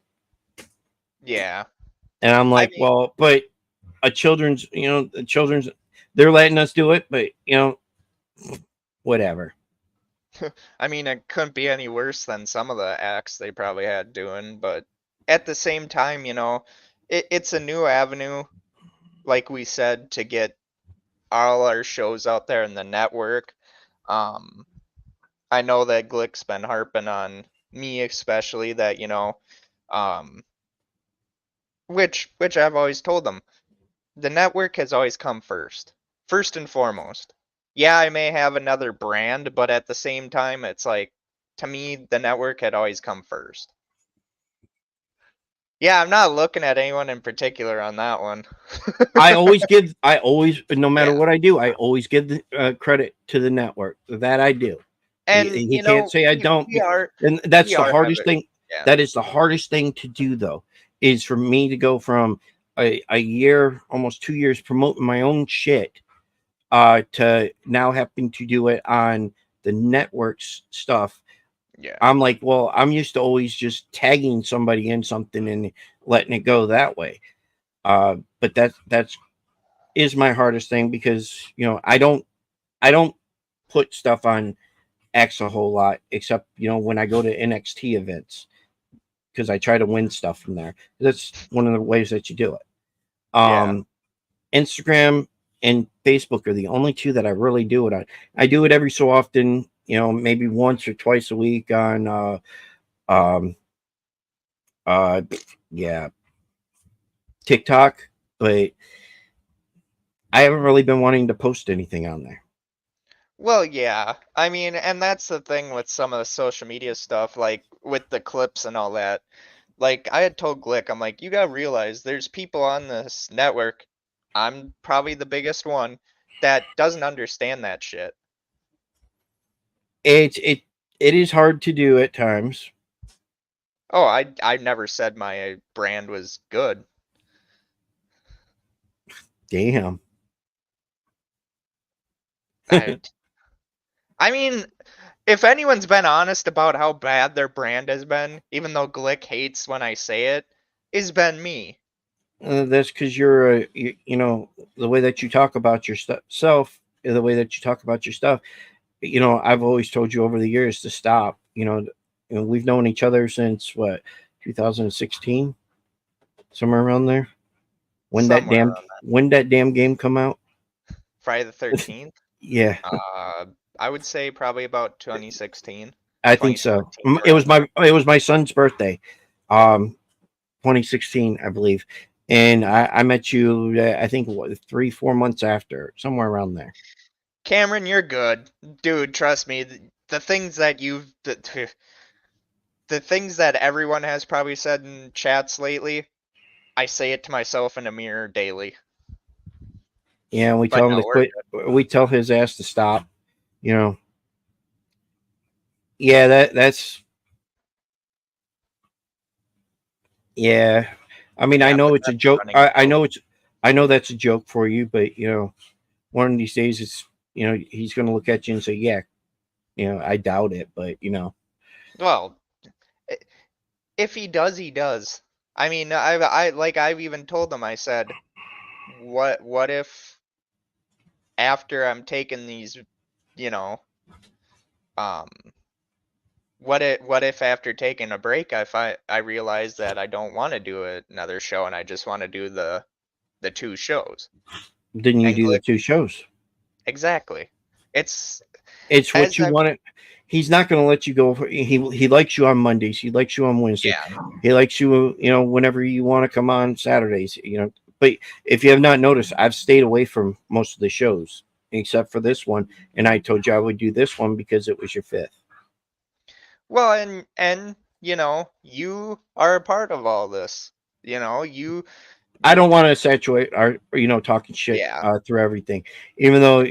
yeah. And I'm I like, mean, well, but the children's, they're letting us do it, but whatever. it couldn't be any worse than some of the acts they probably had doing, but at the same time, it's a new avenue, like we said, to get all our shows out there in the network. Um, I know that Glick's been harping on me especially that, um, which I've always told them, the network has always come first and foremost. Yeah, I may have another brand, but at the same time, it's like, to me, the network had always come first. Yeah, I'm not looking at anyone in particular on that one. I always, no matter Yeah. what I do, I always give the credit to the network. That I do. And, He can't say I don't. we are, And that's we the are hardest having, thing. yeah, That is the hardest thing to do, though, is for me to go from a year, almost 2 years promoting my own shit, to now having to do it on the network's stuff. yeah, I'm like, well, I'm used to always just tagging somebody in something and letting it go that way. But that's is my hardest thing, because I don't put stuff on X a whole lot, except when I go to NXT events, because I try to win stuff from there. That's one of the ways that you do it. yeah. Instagram and Facebook are the only two that I really do it on. I do it every so often, maybe once or twice a week on um uh yeah, TikTok, but I haven't really been wanting to post anything on there. Well, yeah. And that's the thing with some of the social media stuff, like with the clips and all that. Like, I had told Glick, I'm like, you gotta realize there's people on this network, I'm probably the biggest one, that doesn't understand that shit. It is hard to do at times. Oh, I never said my brand was good. Damn. I I mean, if anyone's been honest about how bad their brand has been, even though Glick hates when I say it, it's been me. That's because the way that you talk about your self, the way that you talk about your stuff. I've always told you over the years to stop. we've known each other since what, 2016, somewhere around there. Somewhere around When that damn game come out? Friday the 13th. Yeah, I would say probably about 2016, I think so. 2017, It around there. was my son's birthday, 2016, I believe, and I met you. I think what, 3 4 months after, somewhere around there. Cameron, you're good, dude. Trust me. The things that the things that everyone has probably said in chats lately, I say it to myself in a mirror daily. Yeah, we But tell him no, to we're quit. We tell his ass to stop. You know. Yeah, that's yeah. I mean, I yeah, know but it's a that's joke. running joke. I know that's a joke for you, but one of these days, he's going to look at you and say, "Yeah." I doubt it, but Well, i- if he does, he does. I mean, I've even told him. I said, what if after I'm taking these, you know, um, what if after taking a break, I realize that I don't want to do another show and I just want to do the two shows. didn't you And do the Glick, two shows? exactly. It's It's what as you I want. He's not going to let you go. He likes you on Mondays. He likes you on Wednesday. yeah. He likes you, whenever you want to come on Saturdays. But if you have not noticed, I've stayed away from most of the shows except for this one, and I told you I would do this one because it was your fifth. Well, and you are a part of all this. You I don't want to saturate our, talking shit yeah. through everything. Even though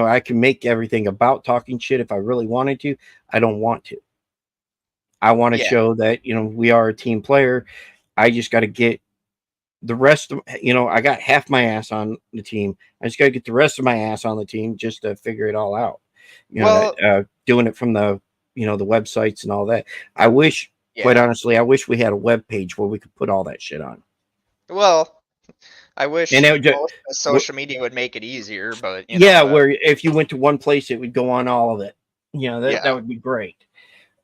I can make everything about talking shit if I really wanted to. I don't want to. I want to Yeah. show that we are a team player. I just got to get the rest of I got half my ass on the team. I just got to get the rest of my ass on the team just to figure it all out. Well, Doing it from the websites and all that. I wish, quite yeah. honestly, I wish we had a web page where we could put all that shit on. Well, I And wish it would just, most of social media would make it easier, but yeah, where if you went to one place, it would go on all of it. That yeah. would be great.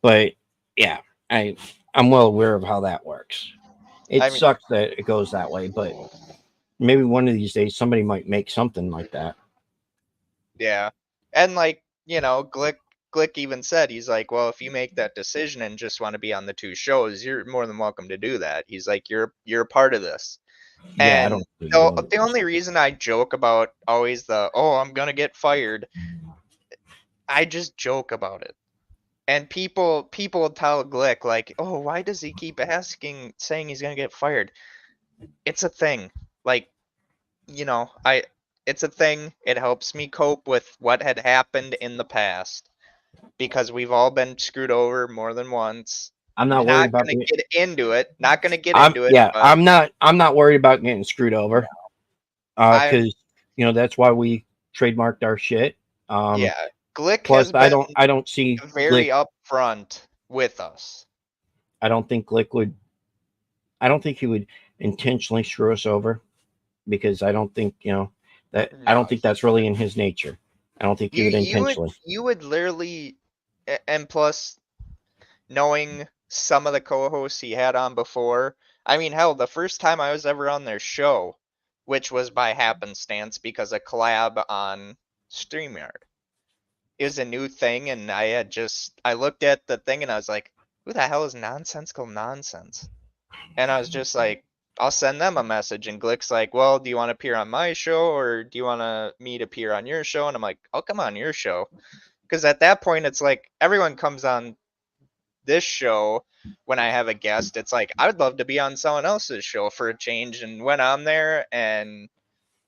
But yeah, I'm well aware of how that works. It I mean, sucks that it goes that way, but maybe one of these days somebody might make something like that. yeah. And like, Glick even said, he's like, well, if you make that decision and just want to be on the two shows, you're more than welcome to do that. He's like, you're a part of this. Yeah, I And don't see you doing the it. only reason I joke about always oh, I'm gonna get fired, I just joke about it. And people tell Glick like, oh, why does he keep saying he's gonna get fired? It's a thing. Like, I it's a thing. It helps me cope with what had happened in the past because we've all been screwed over more than once. I'm not worried Not about gonna getting. get into it. Not gonna get into it, Yeah, but I'm not worried about getting screwed over. I'm Because that's why we trademarked our shit. Um, yeah. Glick Plus, has been I don't see very Glick. upfront with us. I don't think Glick would. I don't think he would intentionally screw us over because I don't think that. I No, don't think that's really in his nature. I don't think he would intentionally. you would literally, and plus knowing some of the co-hosts he had on before. I mean, hell, the first time I was ever on their show, which was by happenstance because a collab on StreamYard. It was a new thing, and I looked at the thing and I was like, who the hell is Nonsensical Nonsense? And I was just like, I'll send them a message. And Glick's like, well, do you want to appear on my show or do you want me to appear on your show? And I'm like, I'll come on your show. Because at that point, it's like everyone comes on this show when I have a guest. It's like, I would love to be on someone else's show for a change. And went on there and,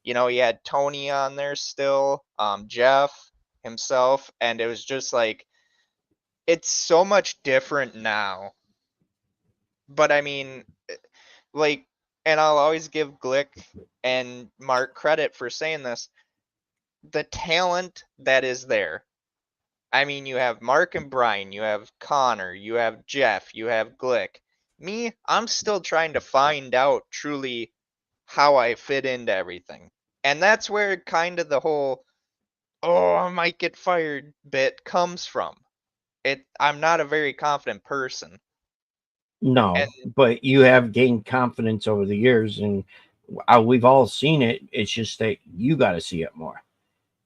you had Tony on there still, Jeff himself. And it was just like, it's so much different now. But I mean, like, and I'll always give Glick and Mark credit for saying this, the talent that is there. I mean, you have Mark and Brian, you have Connor, you have Jeff, you have Glick. Me, I'm still trying to find out truly how I fit into everything. And that's where kind of the whole, oh, I might get fired bit comes from. I'm not a very confident person. No, And but you have gained confidence over the years, and we've all seen it. It's just that you got to see it more,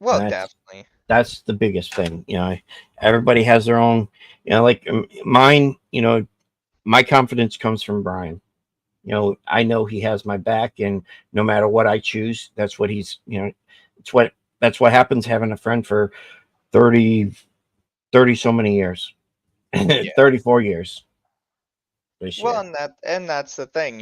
and well, definitely. that's the biggest thing. Everybody has their own. Like mine. My confidence comes from Brian. I know he has my back, and no matter what I choose, that's what he's. It's what that's what happens having a friend for 30, 30 so many years, Yeah. 34 years this Well, year. and that's the thing,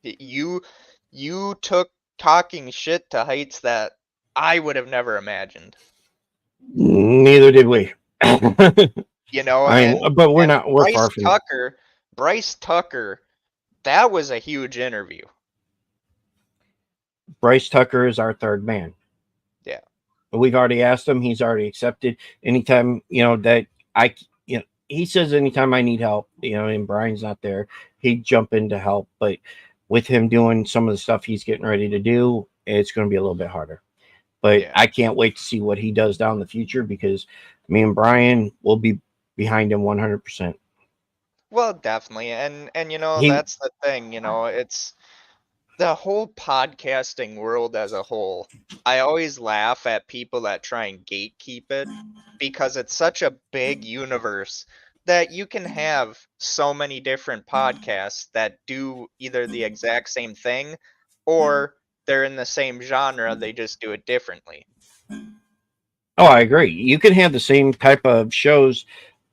you you took talking shit to heights that I would have never imagined. Neither did we. You know, But and we're far from. Bryce Tucker, that was a huge interview. Bryce Tucker is our third man. Yeah. We've already asked him. He's already accepted. Anytime, that he says anytime I need help, and Brian's not there, he'd jump in to help. But with him doing some of the stuff he's getting ready to do, it's going to be a little bit harder. But Yeah. I can't wait to see what he does down the future, because me and Brian will be behind him 100%. Well, definitely. And He, that's the thing, it's the whole podcasting world as a whole. I always laugh at people that try and gatekeep it because it's such a big universe that you can have so many different podcasts that do either the exact same thing or they're in the same genre, they just do it differently. oh, I agree. You can have the same type of shows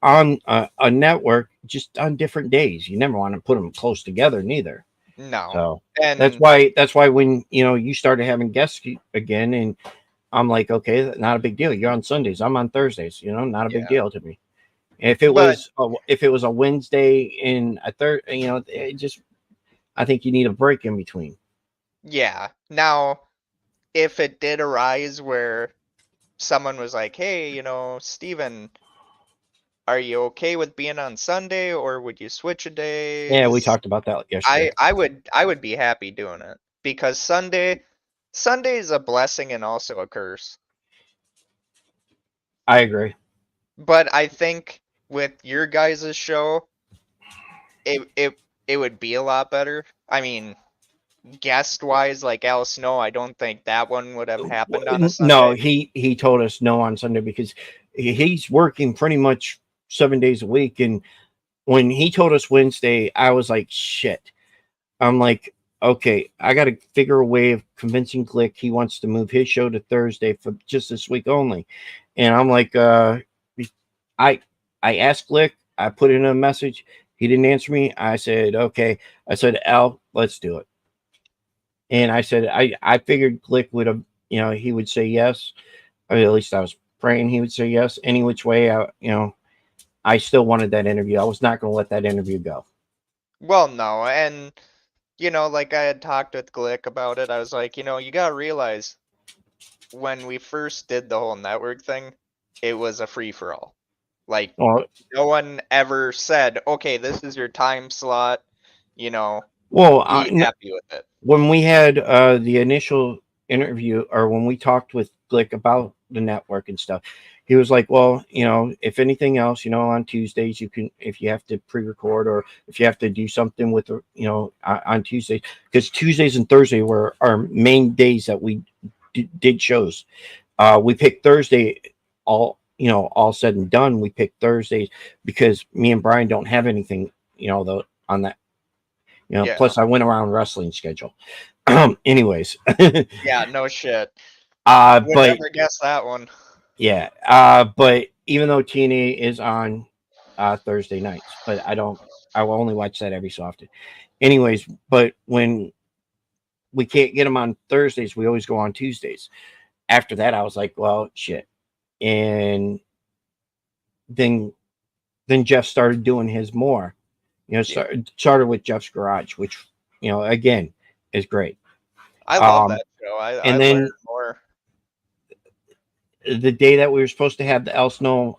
on a network, just on different days. You never want to put them close together, neither. No. So And that's why when you started having guests again, and I'm like, okay, not a big deal. You're on Sundays, I'm on Thursdays. Not a big yeah. deal to me. But If it was a Wednesday and a third, I think you need a break in between. yeah. Now, if it did arise where someone was like, "Hey, Steven, are you okay with being on Sunday or would you switch a Yeah, we days?" talked about that I yesterday. I would I would be happy doing it because Sunday is a blessing and also a curse. I agree. But I think with your guys' show, it would be a lot better. I mean, guest wise, like Al Snow, I don't think that one would have happened on a No, Sunday. he told us no on Sunday, because he's working pretty much 7 days a week. And when he told us Wednesday, I was like, shit. I'm like, okay, I got to figure a way of convincing Glick he wants to move his show to Thursday for just this week only. And I'm like, I I asked Glick, I put in a message, he didn't answer me. I said, okay. I said, Al, let's do it. And I said, I figured Glick would have, he would say yes. Or at least I was praying he would say yes. Any which way, I still wanted that interview. I was not going to let that interview go. Well, no, and like I had talked with Glick about it, I was like, you gotta realize when we first did the whole network thing, it was a free for all. Like Well, no one ever said, "Okay, this is your time slot," you know, well, be happy with it. when we had the initial interview, or when we talked with Glick about the network and stuff, he was like, well, if anything else, on Tuesdays, you can, if you have to pre-record, or if you have to do something with on Tuesdays, because Tuesdays and Thursday were our main days that we did shows. We picked Thursday, all said and done, we picked Thursdays because me and Brian don't have anything, though, on that. Yeah. Plus I went around wrestling schedule. Anyways, Yeah, no shit. Would but never guess that one. yeah, but even though TNA is on Thursday nights, but I will only watch that every so often. Anyways, but when we can't get them on Thursdays, we always go on Tuesdays. After that, I was like, well, shit. And then Jeff started doing his more. Yeah. Started with Jeff's Garage, which again is great. I love that show. I And learned then more. the day that we were supposed to have the El Snow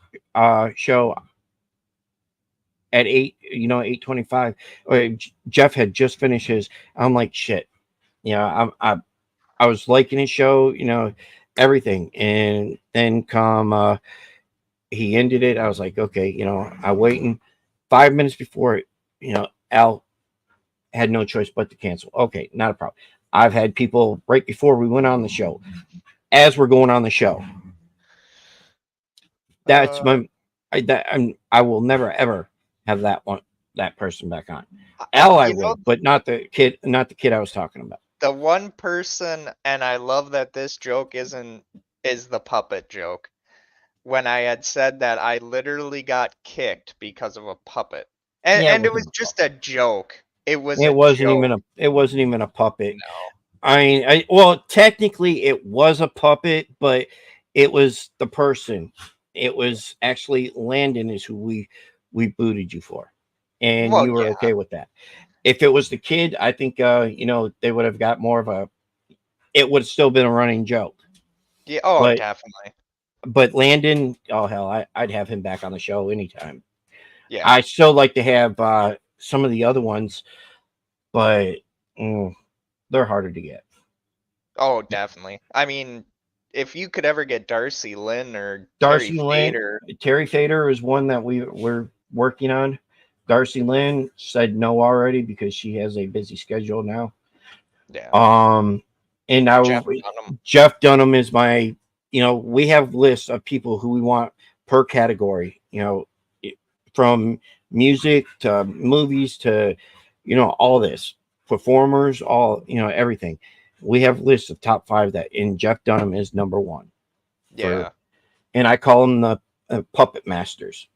show at 8:25, Jeff had just finished his. I'm like, shit. I was liking his show, everything. And then come he ended it. I was like, okay, I waiting 5 minutes before, Al had no choice but to cancel. Okay, not a problem. I've had people right before we went on the show, as we're going on the show. That's Uh, I will never ever have that person back on. Al, I you know, would, but not the kid I was talking about. the one person, and I love that this joke is the puppet joke. When I had said that I literally got kicked because of a puppet. And Yeah, it and it wasn't was a just puppet. a joke. It was It a wasn't joke. even a puppet. No. I mean, well, technically it was a puppet, but it was the person. It was actually Landon is who we booted you for, and Well, you were yeah. okay with that. If it was the kid, I think they would have got more of a. It would have still been a running joke, Yeah, oh, but definitely. Landon, oh hell, I'd have him back on the show anytime. Yeah. I still like to have some of the other ones, but they're harder to get. Oh, definitely. I mean, if you could ever get Darcy Lynn or Terry Darcy Lynn, Fader, Terry Fader is one that we're working on. Darcy Lynn said no already because she has a busy schedule now. yeah. And now Jeff Dunham. Jeff Dunham is my. We have lists of people who we want per category. From music to movies to, all this performers, all everything. We have lists of top 5 and Jeff Dunham is number 1 for, Yeah. and I call them the puppet masters.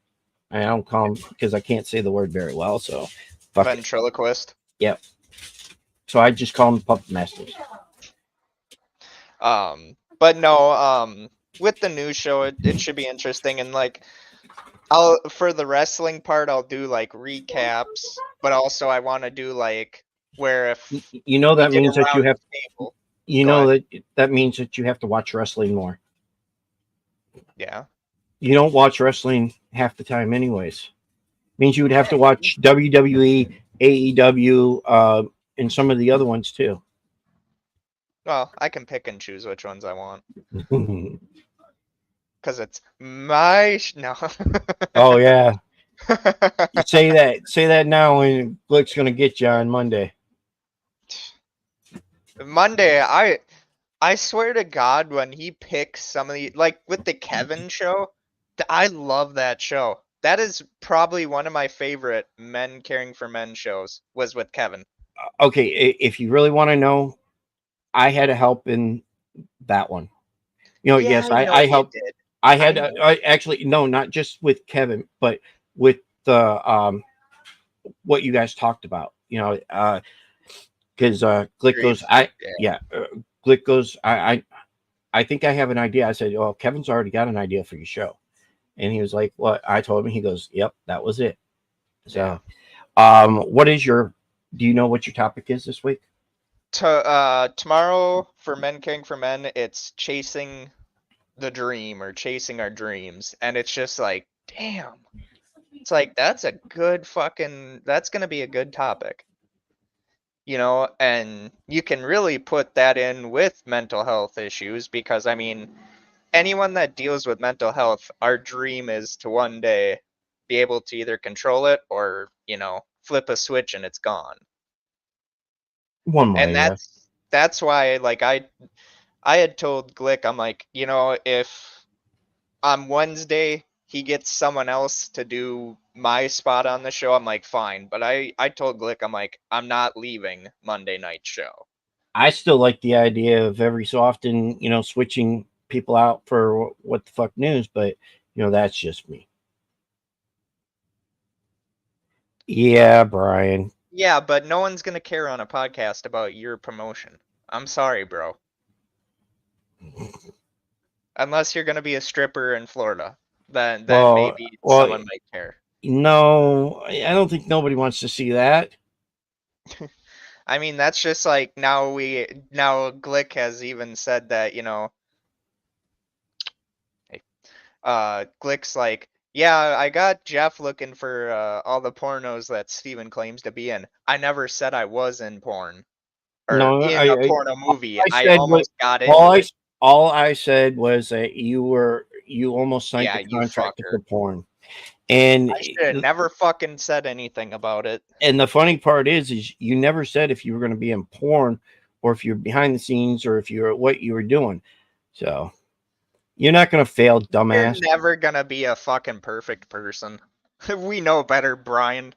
I don't call them because I can't say the word very well. So, fuck it. Ventriloquist. Yep. So I just call them puppet masters. But no, with the new show, it should be interesting. And like, for the wrestling part, I'll do like recaps, but also I want to do like where if we That did a means that you round have. table. You Go know ahead. that means that you have to watch wrestling more. Yeah. You don't watch wrestling half the time, anyways. Means you would have to watch WWE, AEW, and some of the other ones too. Well, I can pick and choose which ones I want because it's my no. Oh yeah, you say that now, and Glick's gonna get you on Monday. Monday, I swear to God, when he picks some of the like with the Kevin show, I love that show. That is probably one of my favorite men caring for men shows was with Kevin. Okay, if you really want to know, I had a help in that one. Yeah, Yes, I know I you helped. did. I I had know. actually no, not just with Kevin, but with the what you guys talked about. Because Glick goes, Grief. Yeah. Glick goes, I think I have an idea. I said, well, Kevin's already got an idea for your show, and he was like, what? I told him. He goes, yep, that was it. Yeah. So, what is your? Do you know what your topic is this week? Tomorrow for men caring for men, it's chasing the dream or chasing our dreams, and it's just like, damn. It's like that's gonna be a good topic. And you can really put that in with mental health issues because I mean, anyone that deals with mental health, our dream is to one day be able to either control it or, flip a switch and it's gone. One And way, yeah. that's why like I had told Glick, I'm like, if on Wednesday he gets someone else to do my spot on the show, I'm like, fine. But I told Glick, I'm like, I'm not leaving Monday night show. I still like the idea of every so often, switching people out for what the fuck news, but that's just me. Yeah, Brian. Yeah, but no one's gonna care on a podcast about your promotion. I'm sorry, bro. Unless you're gonna be a stripper in Florida, then Well, maybe well, someone might care. no, I don't think nobody wants to see that. I mean, that's just like now Glick has even said that, hey, Glick's like, yeah, I got Jeff looking for all the pornos that Steven claims to be in. I never said I was in porn or No, in a porno all movie. I I said was almost got all into it. all I said was that you were you almost signed Yeah, the you contract fucker. for porn. And I should have never fucking said anything about it. and the funny part is you never said if you were going to be in porn or if you're behind the scenes or if you're what you were doing. So you're not going to fail, You're dumbass. never gonna be a fucking perfect person. We know better, Brian.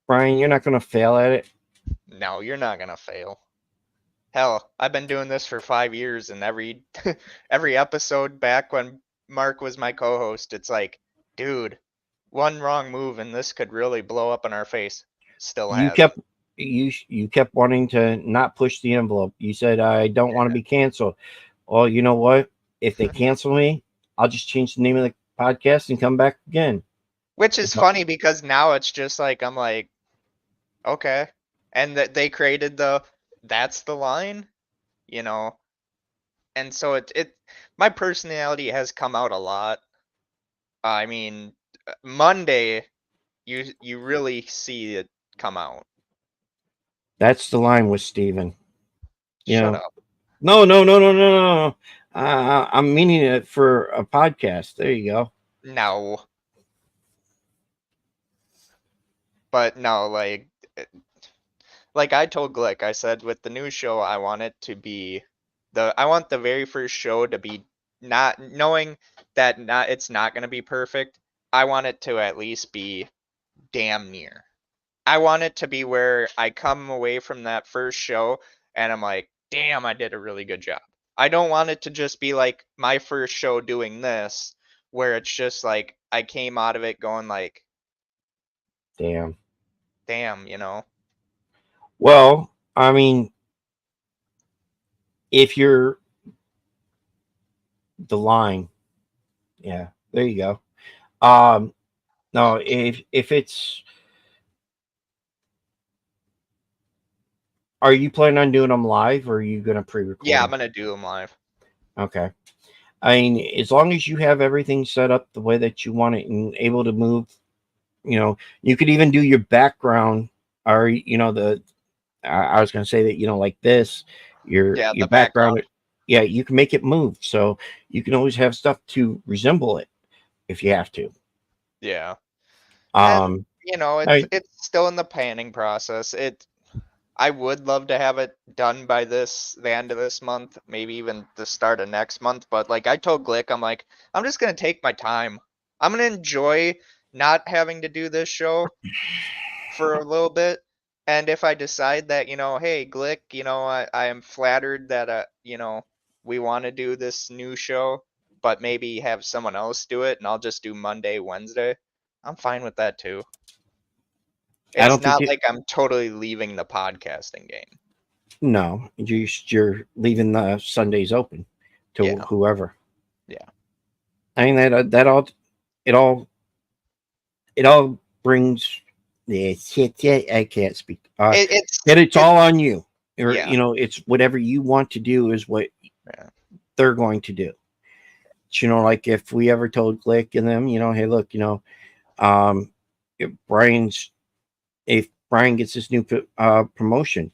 Brian, you're not going to fail at it. No, you're not gonna fail. Hell, I've been doing this for 5 years, and every every episode back when Mark was my co-host, it's like, dude, one wrong move and this could really blow up in our face. Still You hasn't. kept you kept wanting to not push the envelope. You said I don't want to be canceled. Well, you know what? If they cancel me, I'll just change the name of the podcast and come back again. Which is funny because now it's just like I'm like, okay, and that they created that's the line, you know, and so it my personality has come out a lot. I mean, Monday you really see it come out. That's the line with Steven. You Shut know, up. no. I'm meaning it for a podcast. There you go. No. But no, like I told Glick, I said with the new show I want it to be I want the very first show to be not knowing that not it's not going to be perfect. I want it to at least be damn near. I want it to be where I come away from that first show and I'm like, "Damn, I did a really good job." I don't want it to just be like my first show doing this where it's just like I came out of it going like, Damn. "Damn, you know." Well, I mean, if you're the line, yeah, there you go. No, if it's, are you planning on doing them live or are you gonna pre-record Yeah, I'm them? going to do them live. Okay. I mean, as long as you have everything set up the way that you want it and able to move, you could even do your background or I was gonna say that like this, Yeah, your the background. background, yeah, you can make it move, so you can always have stuff to resemble it if you have to. Yeah. And Um, I it's still in the planning process. I would love to have it done by the end of this month, maybe even the start of next month, but like I told Glick, I'm like, I'm just gonna take my time. I'm gonna enjoy not having to do this show for a little bit. And if I decide that, hey, Glick, I am flattered that we want to do this new show, but maybe have someone else do it and I'll just do Monday, Wednesday. I'm fine with that too. I It's don't think not it. like I'm totally leaving the podcasting game. No, you're leaving the Sundays open to Yeah. whoever. Yeah. I mean that all it all it all brings yeah shit. Yeah, I can't speak. It, it's That it's it all on you, or yeah. it's whatever you want to do is what Yeah. they're going to do. Like if we ever told Glick and them, hey, look, um, if Brian gets this new promotion,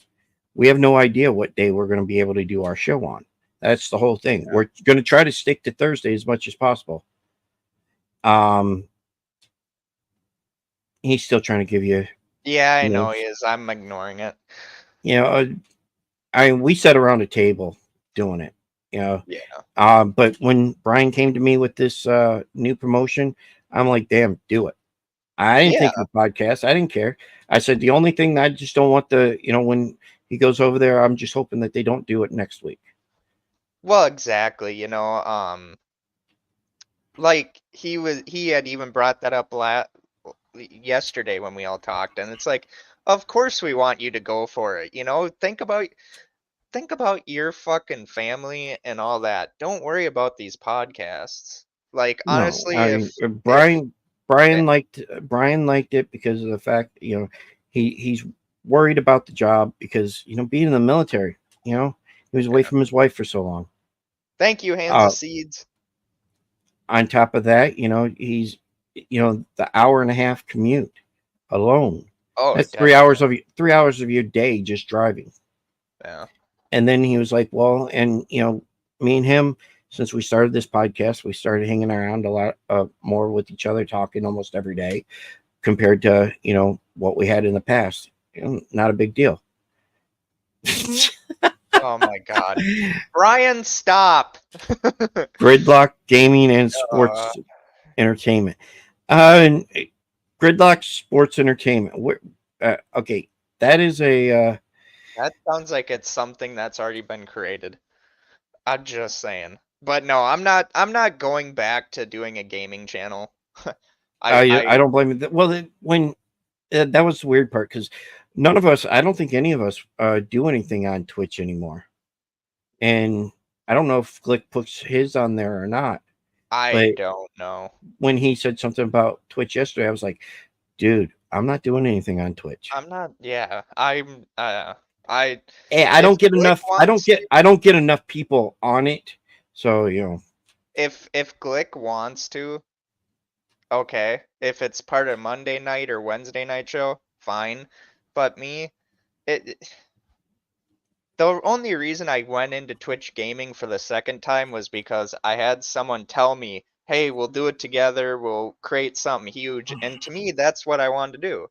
we have no idea what day we're going to be able to do our show on. That's the whole thing. Yeah. We're going to try to stick to Thursday as much as possible. He's still trying to give you, Yeah, I you know, know he is. I'm ignoring it. you know, we sat around a table doing it, Yeah. But when Brian came to me with this new promotion, I'm like, damn, do it. I didn't Yeah. think of the podcast. I didn't care. I said the only thing I just don't want when he goes over there, I'm just hoping that they don't do it next week. Well, exactly, like he had even brought that up yesterday when we all talked, and it's like, of course we want you to go for it, think about your fucking family and all that. Don't worry about these podcasts. Like No, honestly, I if mean if Brian liked it because of the fact he's worried about the job because being in the military, he was away from his wife for so long. thank you, Hands of Uh, Seeds. on top of that, he's the hour and a half commute alone. Oh, That's definitely. 3 hours of your day just driving. Yeah. And then he was like, well, and me and him since we started this podcast, we started hanging around a lot more with each other, talking almost every day compared to, what we had in the past. Not a big deal. Oh my God. Brian, stop. Gridlock Gaming and Uh, Sports Entertainment. And Gridlock Sports Entertainment. Okay, that is a. that sounds like it's something that's already been created. I'm just saying. But no, I'm not going back to doing a gaming channel. I I don't blame it. Well, when that was the weird part because none of us, I don't think any of us, do anything on Twitch anymore. And I don't know if Glick puts his on there or not. I But don't know. when he said something about Twitch yesterday, I was like, dude, I'm not doing anything on Twitch. I'm not, yeah. I I if don't get Glick enough. wants to I don't get enough people on it. So if Glick wants to, okay. If it's part of Monday night or Wednesday night show, fine. But me, it the only reason I went into Twitch gaming for the second time was because I had someone tell me, "Hey, we'll do it together. We'll create something huge." And to me, that's what I wanted to do.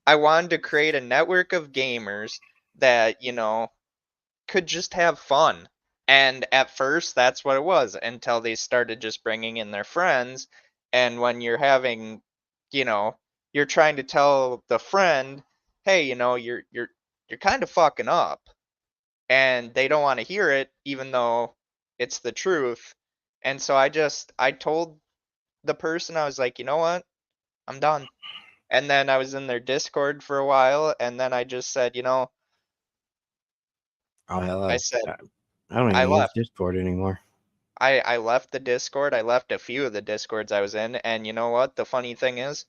I wanted to create a network of gamers that, could just have fun. And at first, that's what it was until they started just bringing in their friends. And when you're having, you know, you're trying to tell the friend, "Hey, you're kind of fucking up," and they don't want to hear it, even though it's the truth. And so I told the person, I was like, you know what, I'm done. And then I was in their Discord for a while, and then I just said, I said I don't I even use left. Discord anymore. I left the Discord. I left a few of the Discords I was in, and you know what? The funny thing is,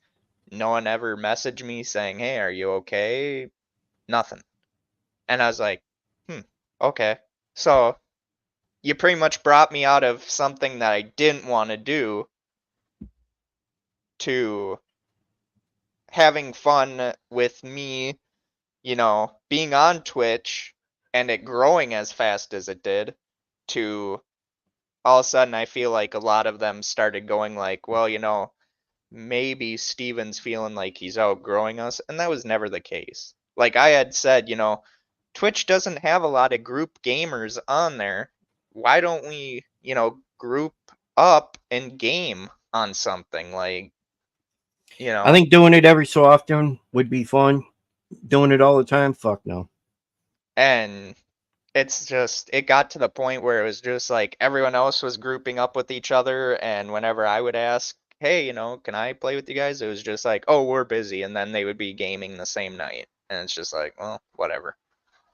no one ever messaged me saying, "Hey, are you okay?" Nothing. And I was like, "Hmm, okay." So you pretty much brought me out of something that I didn't want to do to having fun with me, being on Twitch and it growing as fast as it did, to all of a sudden I feel like a lot of them started going like, well, maybe Steven's feeling like he's outgrowing us, and that was never the case. Like I had said, Twitch doesn't have a lot of group gamers on there. Why don't we, group up and game on something like, you I know, think doing it every so often would be fun. Doing it all the time, fuck no. and it got to the point where it was just like everyone else was grouping up with each other, and whenever I would ask, "Hey, can I play with you guys?" It was just like, "Oh, we're busy," and then they would be gaming the same night, and it's just like, well, whatever.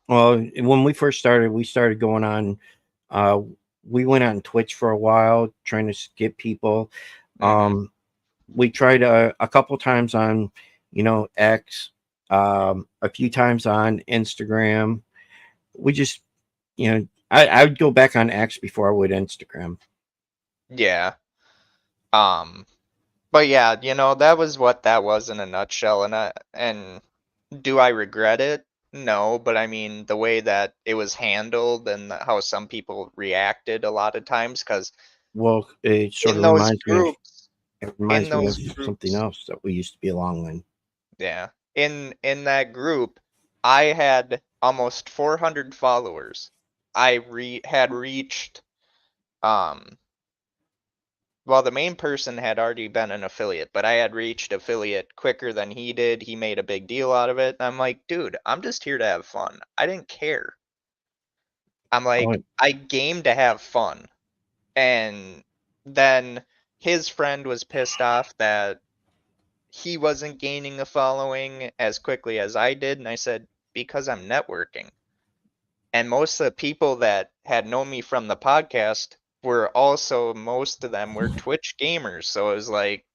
Well, when we first started, we started going on. Uh, we went on Twitch for a while, trying to get people. Mm-hmm. We tried a couple times on, X, a few times on Instagram. We just, I would go back on X before I would Instagram. Yeah. Um, but yeah, that was what that was in a nutshell, and do I regret it? No, but I mean the way that it was handled and how some people reacted a lot of times, because Well, it sort in of those reminds me of groups, in those something groups, else that we used to be along in. yeah, in that group, I had almost 400 followers. I had reached, um well, the main person had already been an affiliate, but I had reached affiliate quicker than he did. He made a big deal out of it. And I'm like, dude, I'm just here to have fun. I didn't care. I'm Oh, like, I game to have fun. And then his friend was pissed off that he wasn't gaining a following as quickly as I did. And I said, because I'm networking. And most of the people that had known me from the podcast were also, most of them were Twitch gamers. So it was like,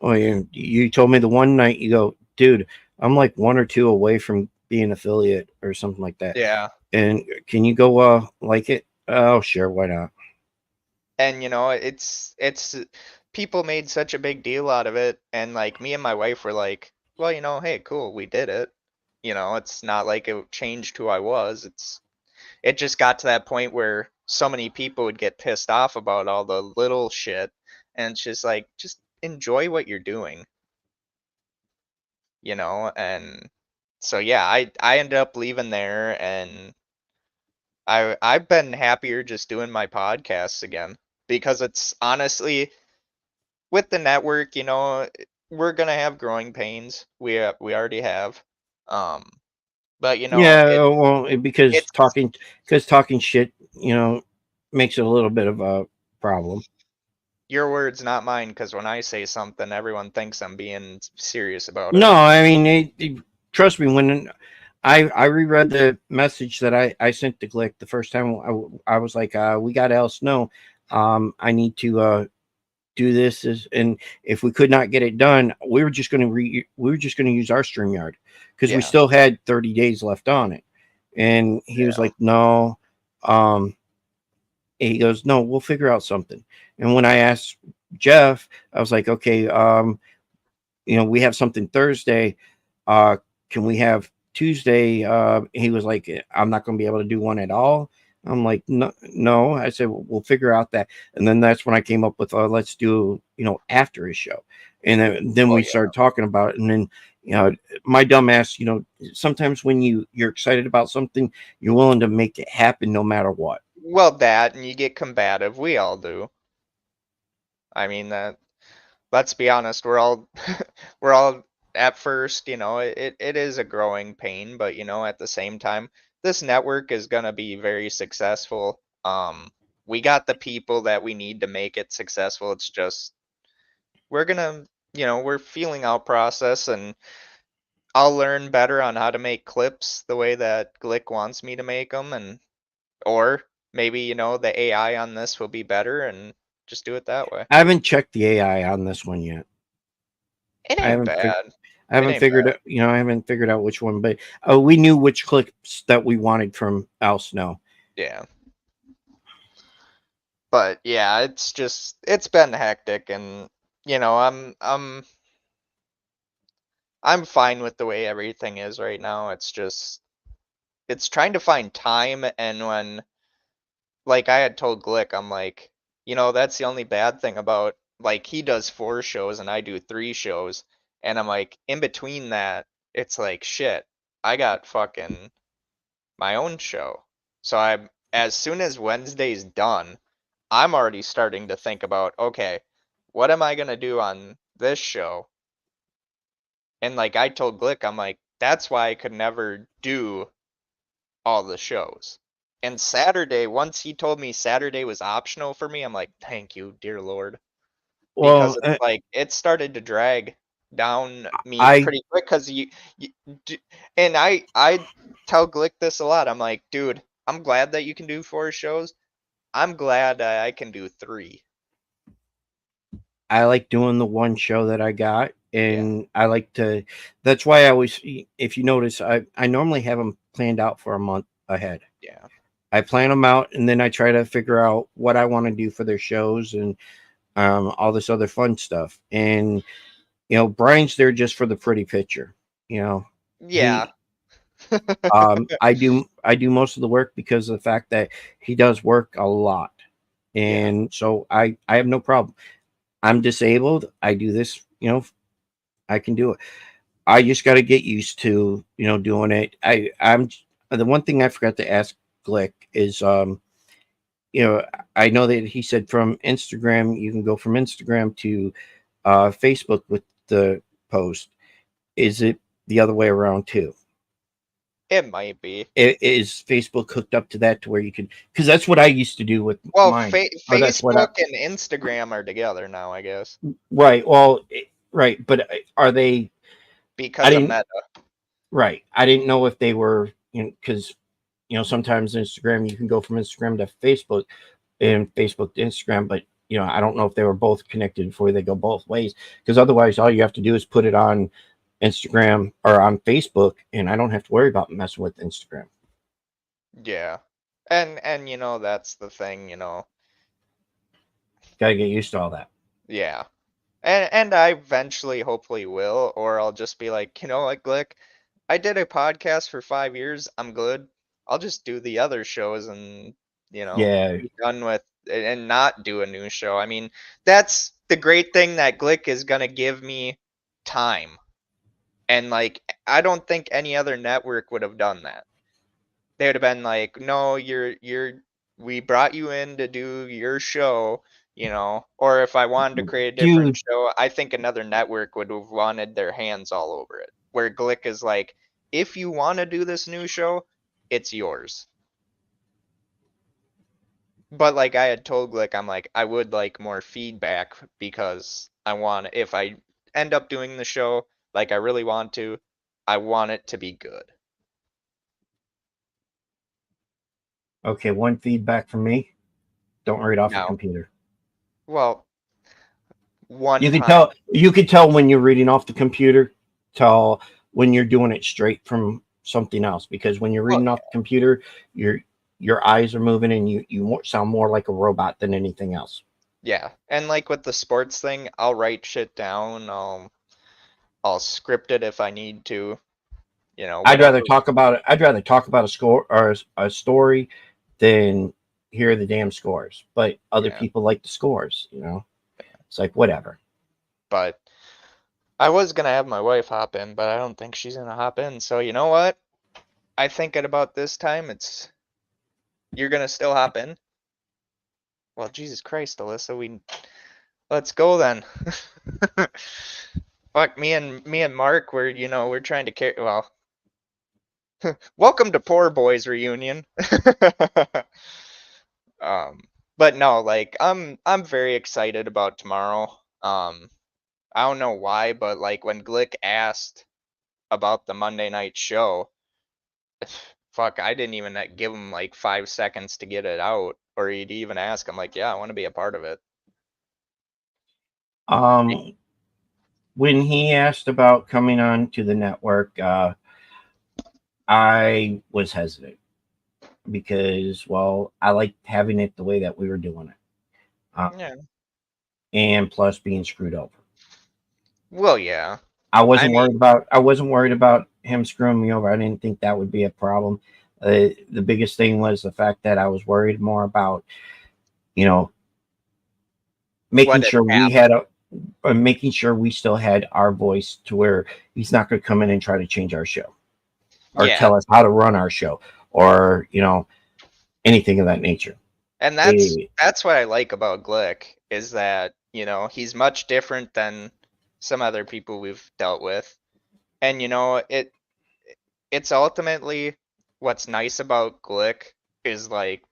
oh, you told me the one night you go, dude, I'm like one or two away from being affiliate or something like that. yeah. And can you go like it? Oh, sure, why not? And it's people made such a big deal out of it, and like me and my wife were like, well, hey, cool, we did it. It's not like it changed who I was. it just got to that point where so many people would get pissed off about all the little shit, and it's just like, just enjoy what you're doing, you know? And so yeah, I ended up leaving there, and I've been happier just doing my podcasts again, because it's honestly, with the network, we're gonna have growing pains. We already have. Um, but Yeah, well, it's because talking shit, makes it a little bit of a problem. your words, not mine, because when I say something, everyone thinks I'm being serious about it. No, I mean, trust me, when I reread the message that I sent to Glick the first time, I was like, we got to else know. I need to do this, and if we could not get it done, we were just going to use our StreamYard because we Yeah, still had 30 days left on it. And he was yeah, like, no. Um, he goes, no, we'll figure out something. And when I asked Jeff, I was like, okay, we have something Thursday. Uh, can we have Tuesday? He was like, I'm not going to be able to do one at all. I'm like, no, no. I said, we'll figure out that. And then that's when I came up with, let's do, after his show. And then oh we yeah. started talking about it. And then, my dumb ass, sometimes when you're excited about something, you're willing to make it happen no matter what. Well, that, and you get combative. We all do. I mean that. Let's be honest. We're all we're all at first. It is a growing pain, but at the same time, this network is gonna be very successful. We got the people that we need to make it successful. It's just we're gonna, we're feeling out process, and I'll learn better on how to make clips the way that Glick wants me to make them, and or maybe the AI on this will be better, and just do it that way. I haven't checked the AI on this one yet. It I ain't haven't figured. bad. I It haven't ain't figured bad. out, I haven't figured out which one, but we knew which clips that we wanted from Al Snow. Yeah. But yeah, it's been hectic, and I'm fine with the way everything is right now. It's trying to find time, and when, like, I had told Glick, I'm like, that's the only bad thing about, like, he does 4 shows and I do 3 shows, and I'm like, in between that, it's like, shit, I got fucking my own show. So as soon as Wednesday's done, I'm already starting to think about, okay, what am I gonna do on this show? And like I told Glick, I'm like, that's why I could never do all the shows. And Saturday, once he told me Saturday was optional for me, I'm like, thank you, dear Lord. Because Well, it's like it started to drag down me I pretty quick, because you and I tell Glick this a lot. I'm like, dude, I'm glad that you can do 4 shows. I'm glad I can do 3. I like doing the one show that I got, Yeah, and I like to. That's why I always, if you notice, I normally have them planned out for a month ahead. yeah, I plan them out, and then I try to figure out what I want to do for their shows and all this other fun stuff. And Brian's there just for the pretty picture. yeah, He I do most of the work because of the fact that he does work a lot, yeah, and so I have no problem. I'm disabled. I do this. I can do it. I just got to get used to doing it. I'm the one thing I forgot to ask Glick is you know I know that he said from Instagram you can go from Instagram to Facebook with the post. Is it the other way around too? it might be. Is Facebook hooked up to that to where you can? Because that's what I used to do with Well, mine, or that's what I. Facebook and Instagram are together now, I guess, Right. Well, right. But are they? I because of didn't. Meta. Right. I didn't know if they were. Because sometimes Instagram you can go from Instagram to Facebook, and Facebook to Instagram, but I don't know if they were both connected before they go both ways. Because otherwise, all you have to do is put it on Instagram or on Facebook, and I don't have to worry about messing with Instagram. Yeah. And that's the thing, Got to get used to all that. yeah. And I eventually hopefully will, or I'll just be like, like, Glick, I did a podcast for 5 years. I'm good. I'll just do the other shows and, you know, Yeah. be done with and not do a new show. I mean, that's the great thing that Glick is gonna give me time. And like I don't think any other network would have done that. They would have been like, "No, we brought you in to do your show, you know." Or if I wanted to create a different Dude, show, I think another network would have wanted their hands all over it. Where Glick is like, "If you want to do this new show, it's yours." But like I had told Glick, I'm like, I would like more feedback because I want if I end up doing the show like I really want to, I want it to be good. okay, one feedback from me. Don't read off a Now, computer. well, one You can time, tell when you're reading off the computer, tell when you're doing it straight from something else. Because when you're well, reading off the computer, your eyes are moving and sound more like a robot than anything else. yeah. And like with the sports thing, I'll write shit down. I'll script it if I need to, you know, I'd rather whatever. talk about it. I'd rather talk about a score or a story than hear the damn scores. But other Yeah. people like the scores. It's like whatever. But I was gonna have my wife hop in, but I don't think she's gonna hop in. So you know what? I think at about this time it's you're gonna still hop in. Well, Jesus Christ, Alyssa, let's go then. Fuck me and Mark, we're trying to carry. Well, welcome to Poor Boys reunion. Um, but no, like I'm very excited about tomorrow. I don't know why, but like when Glick asked about the Monday night show, fuck, I didn't even give him like 5 seconds to get it out, or he'd even ask. I'm like, yeah, I want to be a part of it. Um, when he asked about coming on to the network, I was hesitant because, well, I liked having it the way that we were doing it, Yeah. and plus being screwed over. Well, yeah. I I wasn't mean, worried about. I wasn't worried about him screwing me over. I didn't think that would be a problem. The biggest thing was the fact that I was worried more about, you know, making what had sure we happened? had making sure we still had our voice to where he's not going to come in and try to change our show or Yeah. tell us how to run our show or anything of that nature. And Eh, that's what I like about Glick is that, he's much different than some other people we've dealt with. And it's ultimately what's nice about Glick is like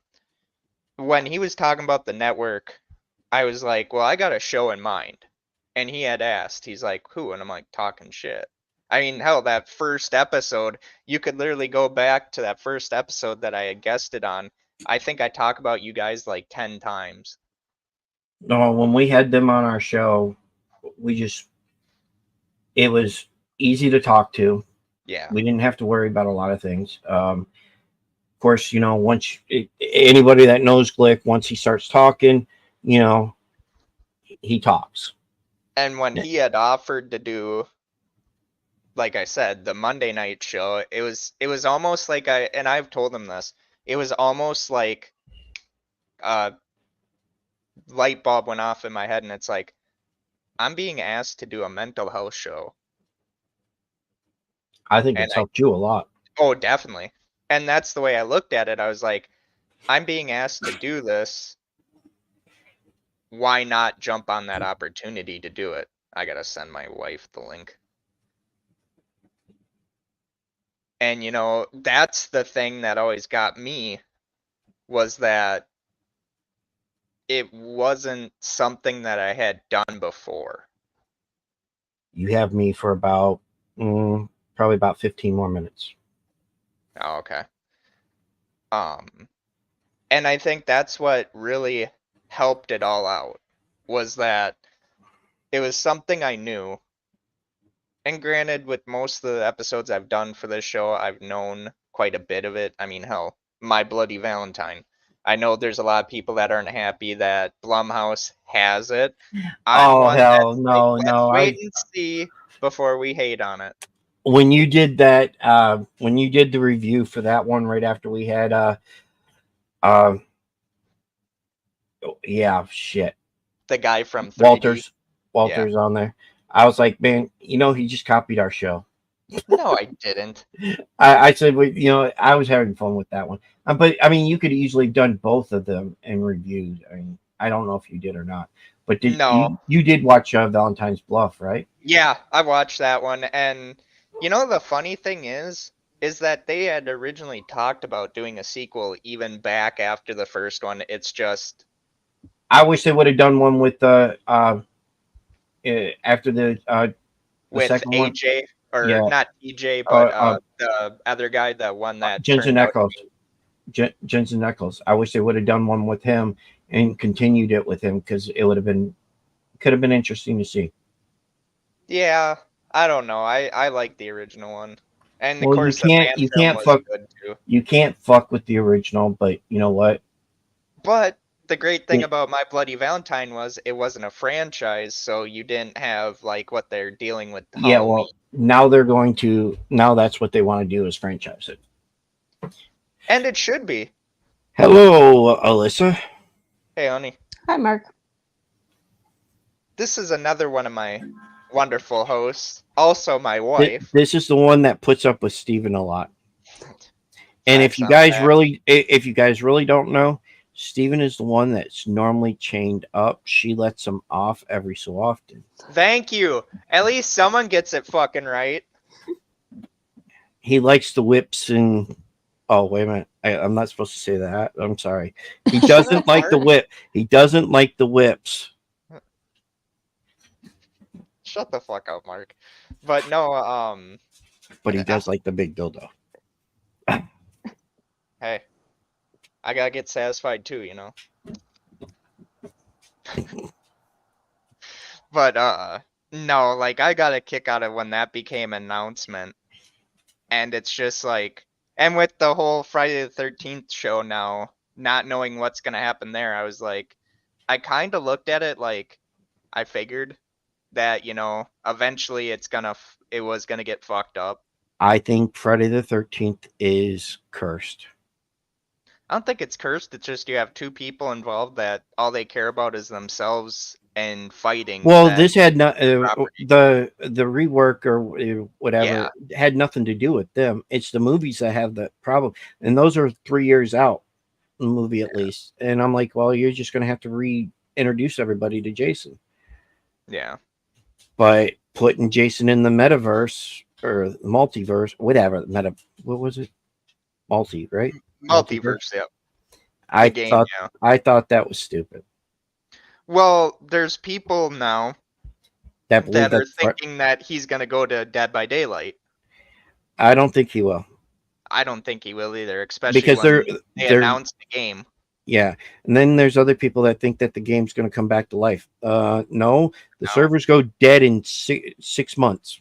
when he was talking about the network, I was like, well, I got a show in mind. And he had asked, he's like, who? And I'm like, talking shit. I mean, hell, that first episode, you could literally go back to that first episode that I had guested on. I think I talk about you guys like 10 times. no, when we had them on our show, it was easy to talk to. Yeah. We didn't have to worry about a lot of things. Of course, anybody that knows Glick, once he starts talking, you know, he talks. And when he had offered to do, like I said, the Monday night show, it was almost like and I've told him this, it was almost like a light bulb went off in my head and it's like, I'm being asked to do a mental health show. I think And it's helped you a lot. oh, definitely. And that's the way I looked at it. I was like, I'm being asked to do this. Why not jump on that opportunity to do it? I gotta send my wife the link. And that's the thing that always got me was that it wasn't something that I had done before. You have me for about probably about 15 more minutes. Oh, okay. And I think that's what really helped it all out was that it was something I knew. And granted, with most of the episodes I've done for this show, I've known quite a bit of it. I mean, hell, My Bloody Valentine. I know there's a lot of people that aren't happy that Blumhouse has it. I'm Oh one hell that's like, no, let's no! wait and see before we hate on it. when you did that, when you did the review for that one right after we had, uh, yeah, shit, The guy from 3D. Walters, Yeah. Walters on there. I was like, man, he just copied our show. No, I didn't. I said, I was having fun with that one. But I mean, you could easily have done both of them and reviewed. I mean, I don't know if you did or not, but did No. you did watch Valentine's Bluff, right? Yeah, I watched that one, and the funny thing is that they had originally talked about doing a sequel even back after the first one. It's just I wish they would have done one with after the with second one. AJ, or Yeah, not EJ, uh, but uh, the other guy, the one that Jensen turned out to Eccles. be. Jensen Eccles. I wish they would have done one with him and continued it with him because it could have been interesting to see. Yeah, I don't know. I like the original one, and of Well, course the fan you film can't was fuck good too. you can't fuck with the original, but you know what? But the great thing Yeah, about My Bloody Valentine was it wasn't a franchise, so you didn't have like what they're dealing with yeah, Halloween. well, now that's what they want to do is franchise it. And it should be. Hello, Alyssa. Hey, honey. Hi, Mark. This is another one of my wonderful hosts, also my wife. This is the one that puts up with Steven a lot. And Facts on that. if you guys really don't know, Steven is the one that's normally chained up. She lets him off every so often. Thank you. At least someone gets it fucking right. He likes the whips and oh wait a minute. I'm not supposed to say that. I'm sorry. He doesn't like the whip. He doesn't like the whips. Shut the fuck up, Mark. But no, But he does like the big dildo. hey, I gotta get satisfied too, But no, like I got a kick out of when that became an announcement. And it's just like, and with the whole Friday the 13th show now, not knowing what's gonna happen there, I was like, I kind of looked at it like I figured that, eventually it was gonna get fucked up. I think Friday the 13th is cursed. I don't think it's cursed. It's just you have two people involved that all they care about is themselves and fighting. Well, that this had not property. the rework or whatever Yeah. had nothing to do with them. It's the movies that have the problem, and those are 3 years out, the movie at least. And I'm like, well, you're just going to have to reintroduce everybody to Jason. Yeah. But putting Jason in the metaverse or the multiverse, whatever what was it? Right? Multiverse, yeah. I game, thought yeah. I thought that was stupid. Well, there's people now That are thinking that he's gonna go to Dead by Daylight. I don't think he will. I don't think he will either, especially Because when they they're announced the game. yeah, and then there's other people that think that the game's going to come back to life. No, the No. servers go dead in 6 months.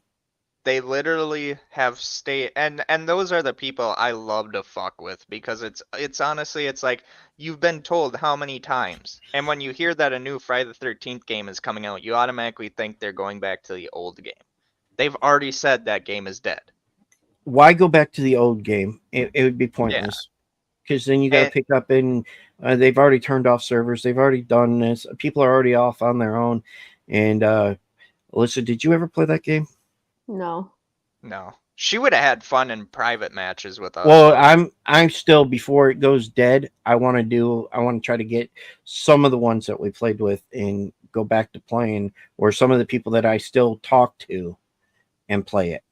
They literally have stayed, and those are the people I love to fuck with, because it's honestly, it's like you've been told how many times, and when you hear that a new Friday the 13th game is coming out, you automatically think they're going back to the old game. They've already said that game is dead. Why go back to the old game? It would be pointless. Because then you got to pick up in. They've already turned off servers. They've already done this. People are already off on their own. And Alyssa, did you ever play that game? No. No. She would have had fun in private matches with us. Well, I'm still, before it goes dead, I want to try to get some of the ones that we played with and go back to playing, or some of the people that I still talk to and play it.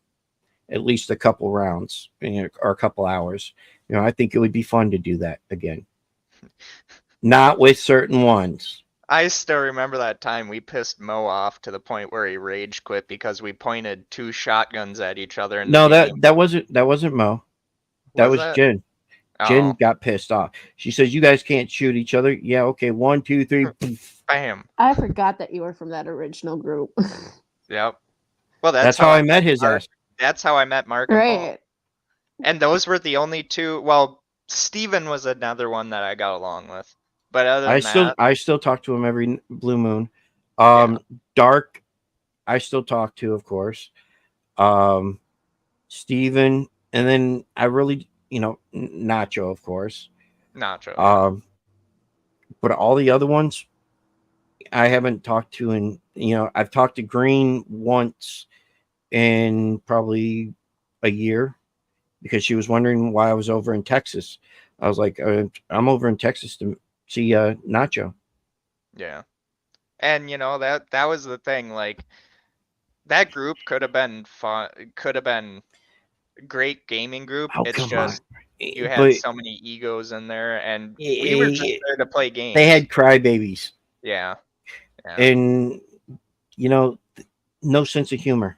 At least a couple rounds, or a couple hours. I think it would be fun to do that again. Not with certain ones. I still remember that time we pissed Mo off to the point where he rage quit because we pointed two shotguns at each other. No, that wasn't Mo. That was Jen. Jen got pissed off. She says, "You guys can't shoot each other." Yeah, okay. 1, 2, 3. Bam. I forgot that you were from that original group. Yep. Well, that's how I met his ass. That's how I met Mark. Right. And those were the only two. Well, Steven was another one that I got along with. But other than I still talk to him every blue moon. Dark, I still talk to, of course. Steven, and then I really, Nacho, of course. Nacho. Yeah. Um, but all the other ones I haven't talked to, and I've talked to Green once in probably a year because she was wondering why I was over in Texas. I was like, I'm over in Texas to see Nacho. Yeah. And that was the thing. Like that group could have been fun. Could have been a great gaming group. Oh, It's come on. just you had But so many egos in there, and we were just they there to play games. had crybabies Yeah. Yeah. and, no sense of humor.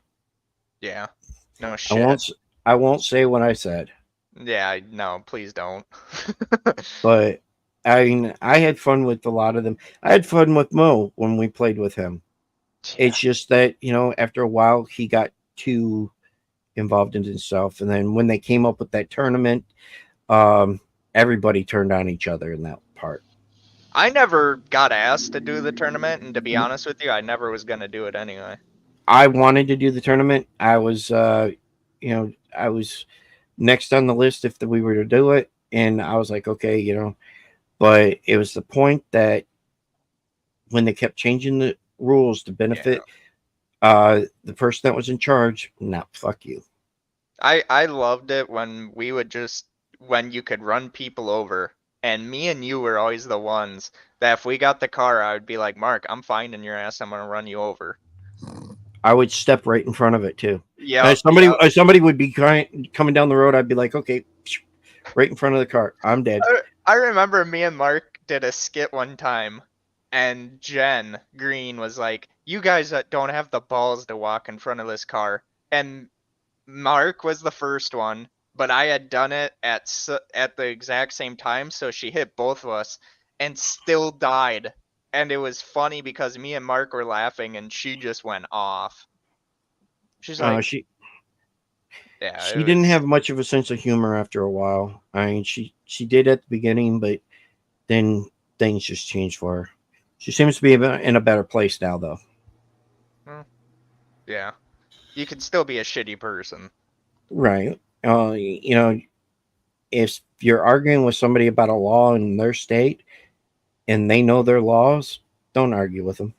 Yeah. No I shit. won't, I won't say what I said, Yeah. No, please don't. but I mean, I had fun with a lot of them. I had fun with Mo when we played with him. Yeah. It's just that, after a while, he got too involved in himself. And then when they came up with that tournament, everybody turned on each other in that part. I never got asked to do the tournament, and to be honest with you, I never was gonna do it anyway. I wanted to do the tournament. I was, I was next on the list if we were to do it. And I was like, okay, but it was the point that when they kept changing the rules to benefit the person that was in charge, no, fuck you. I loved it when when you could run people over, and me and you were always the ones that if we got the car, I would be like, Mark, I'm finding your ass. I'm gonna run you over. I would step right in front of it too. Yeah. Somebody would be coming down the road. I'd be like, okay, right in front of the car. I'm dead. I remember me and Mark did a skit one time, and Jen Green was like, "You guys don't have the balls to walk in front of this car." And Mark was the first one, but I had done it at the exact same time, so she hit both of us and still died. And it was funny because me and Mark were laughing, and she just went off. She's like, She "Yeah, it didn't was." have much of a sense of humor after a while. I mean, she did at the beginning, but then things just changed for her. She seems to be in a better place now, though. Yeah, you can still be a shitty person. Right. If you're arguing with somebody about a law in their state and they know their laws, don't argue with them.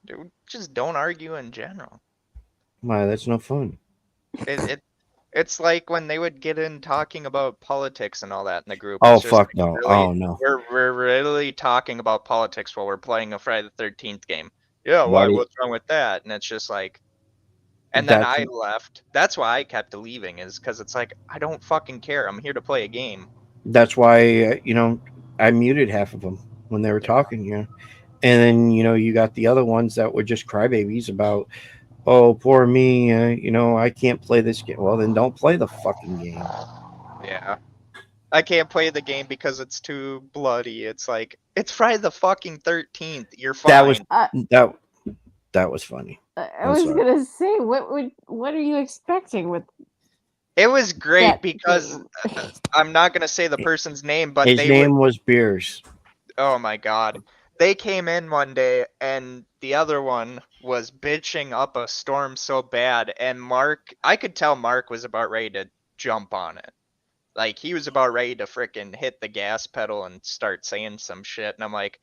Dude, just don't argue in general. Why? That's no fun. It's like when they would get in talking about politics and all that in the group. Oh, It's just fuck like, no. really, Oh, no. we're really talking about politics while we're playing a Friday the 13th game. Yeah, Why why? do you- What's wrong with that? And it's just like, and then That's I left. That's why I kept leaving, is because it's like, I don't fucking care. I'm here to play a game. why I muted half of them when they were talking. And then you got the other ones that were just crybabies about, oh, poor me. I can't play this game. Well, then don't play the fucking game. Yeah. I can't play the game because it's too bloody. It's like, it's Friday the fucking 13th. You're fine. That was that was funny. I I'm was sorry. gonna say, what are you expecting with It was great that because game? I'm not gonna say the person's name, but His they name was Beers. oh my god. They came in one day and the other one was bitching up a storm so bad, and I could tell Mark was about ready to jump on it. Like he was about ready to frickin' hit the gas pedal and start saying some shit, and I'm like,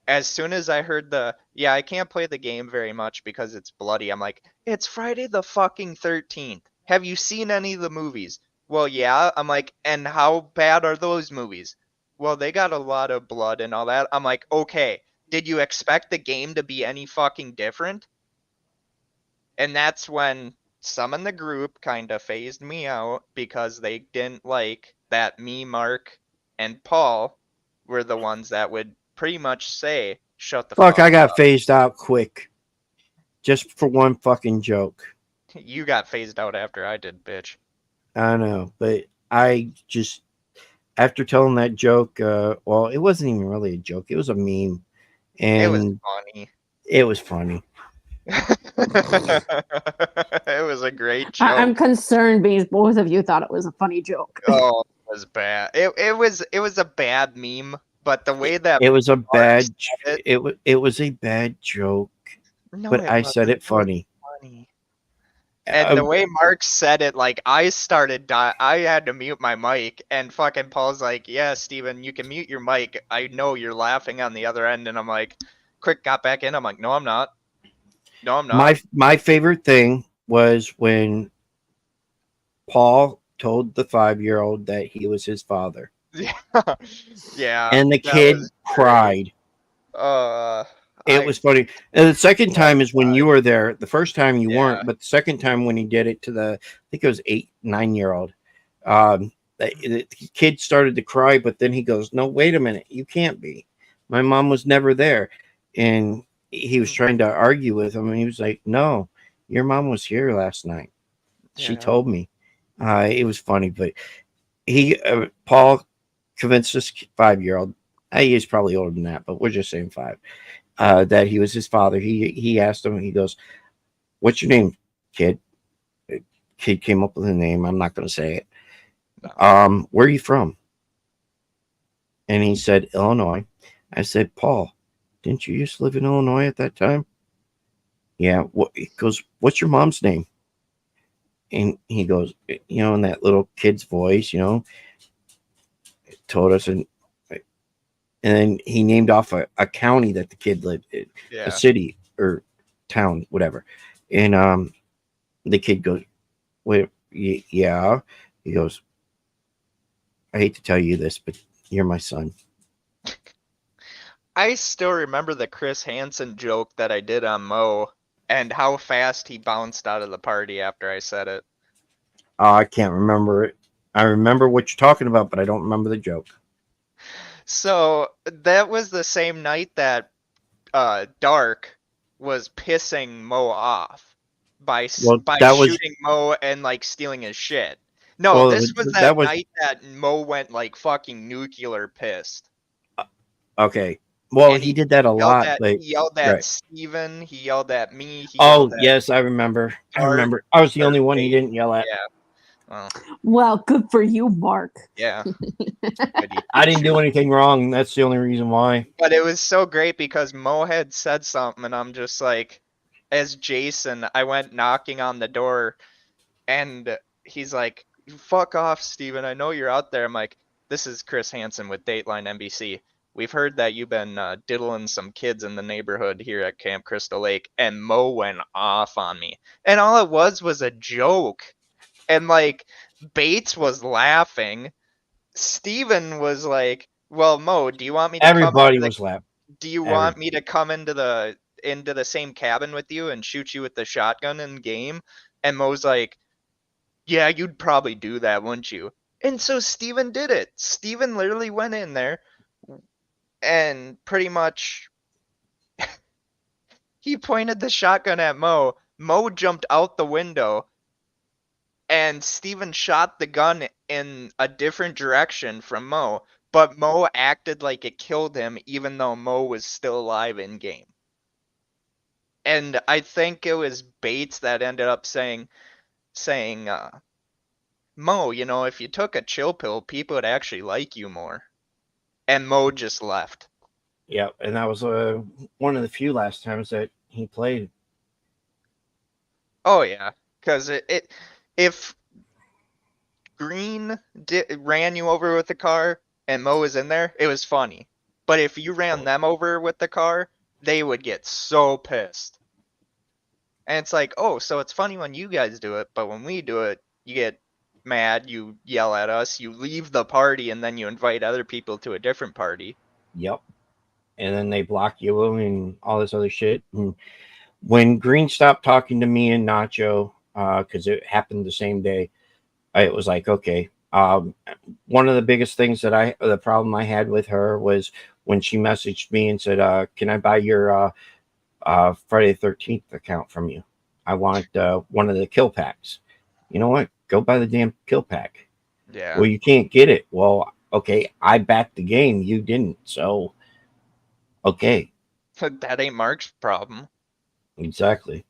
as soon as I heard yeah, I can't play the game very much because it's bloody, I'm like, it's Friday the fucking 13th. Have you seen any of the movies? Well, yeah. I'm like, and how bad are those movies? Well, they got a lot of blood and all that. I'm like, okay, did you expect the game to be any fucking different? And that's when some in the group kind of phased me out because they didn't like that me, Mark, and Paul were the ones that would pretty much say, shut the Fuck, fuck I got up. phased out quick. Just for one fucking joke. You got phased out after I did, bitch. I know, but I just, after telling that joke, well, it wasn't even really a joke. It was a meme. And It was funny. It was funny. It was a great joke. I'm concerned because both of you thought it was a funny joke. Oh, it was bad. It was a bad meme, but the way that It was a bad. said It was a bad joke, no, but it I wasn't. said it It was funny. funny. And the way Mark said it, like I had to mute my mic, and fucking Paul's like, "Yeah, Steven, you can mute your mic. I know you're laughing on the other end." And I'm like, "Quick, got back in." I'm like, "No, I'm not. No, I'm not." my favorite thing was when Paul told the 5-year-old that he was his father, Yeah, yeah, and the that kid was great. cried. Uh, It I was funny. And the second love time is when you were there. The first time you yeah, weren't, but the second time when he did it to I think it was 8, 9-year-old. The kid started to cry, but then he goes, "No, wait a minute, you can't be. My mom was never there," and he was trying to argue with him, and he was like, "No, your mom was here last night. She yeah. told me." It was funny, but Paul convinced this 5-year-old. He is probably older than that, but we're just saying 5. That he was his father. He asked him. He goes, "What's your name, kid?" The kid came up with a name. I'm not going to say it. No. Where are you from? And he said, "Illinois." I said, "Paul, didn't you used to live in Illinois at that time?" "Yeah." He goes, "What's your mom's name?" And he goes, in that little kid's voice, told us, and then he named off a county that the kid lived in, a Yeah. city or town, whatever. And the kid goes, "Wait, yeah." He goes, "I hate to tell you this, but you're my son." I still remember the Chris Hansen joke that I did on Mo and how fast he bounced out of the party after I said it. Oh, I can't remember it. I remember what you're talking about, but I don't remember the joke. So that was the same night that Dark was pissing Mo off Well, by that was shooting Mo and like stealing his shit. No, well, this was that that was night that Mo went like fucking nuclear pissed. okay. Well, And he did that a lot, but he yelled at right. Steven, he yelled at me, he Oh, yelled at yes, I remember. I Dark remember. I was the or only one he Wade. didn't yell at. Yeah. Well, Well, good for you, Mark. yeah. Goody. I didn't do anything wrong. That's the only reason why. But it was so great because Mo had said something, and I'm just like, as Jason, I went knocking on the door, and he's like, "Fuck off, Steven. I know you're out there." I'm like, "This is Chris Hansen with Dateline NBC. We've heard that you've been diddling some kids in the neighborhood here at Camp Crystal Lake." And Mo went off on me. And all it was a joke. And like, Bates was laughing. Steven was like, "Well, Mo, Everybody was laughing. do you Every want me to come into the same cabin with you and shoot you with the shotgun in game?" And Mo's like, "Yeah, you'd probably do that, wouldn't you?" And so Steven did it. Steven literally went in there and pretty much he pointed the shotgun at Mo. Mo jumped out the window and Steven shot the gun in a different direction from Mo, but Mo acted like it killed him even though Mo was still alive in game. And I think it was Bates that ended up saying Mo, if you took a chill pill, people would actually like you more. And Mo just left. Yeah, and that was one of the few last times that he played. Oh yeah, because if Green ran you over with the car and Mo was in there, it was funny. But if you ran them over with the car, they would get so pissed. And it's like, oh, so it's funny when you guys do it, but when we do it, you get mad, you yell at us, you leave the party, and then you invite other people to a different party. Yep. And then they block you and all this other shit. And when Green stopped talking to me and Nacho, because it happened the same day, it was like, okay. One of the biggest things the problem I had with her was when she messaged me and said, "Can I buy your Friday the 13th account from you? I want one of the kill packs." You know what? Go buy the damn kill pack. Yeah. Well, you can't get it. Well, okay, I backed the game. You didn't. So, okay, That ain't Mark's problem. exactly.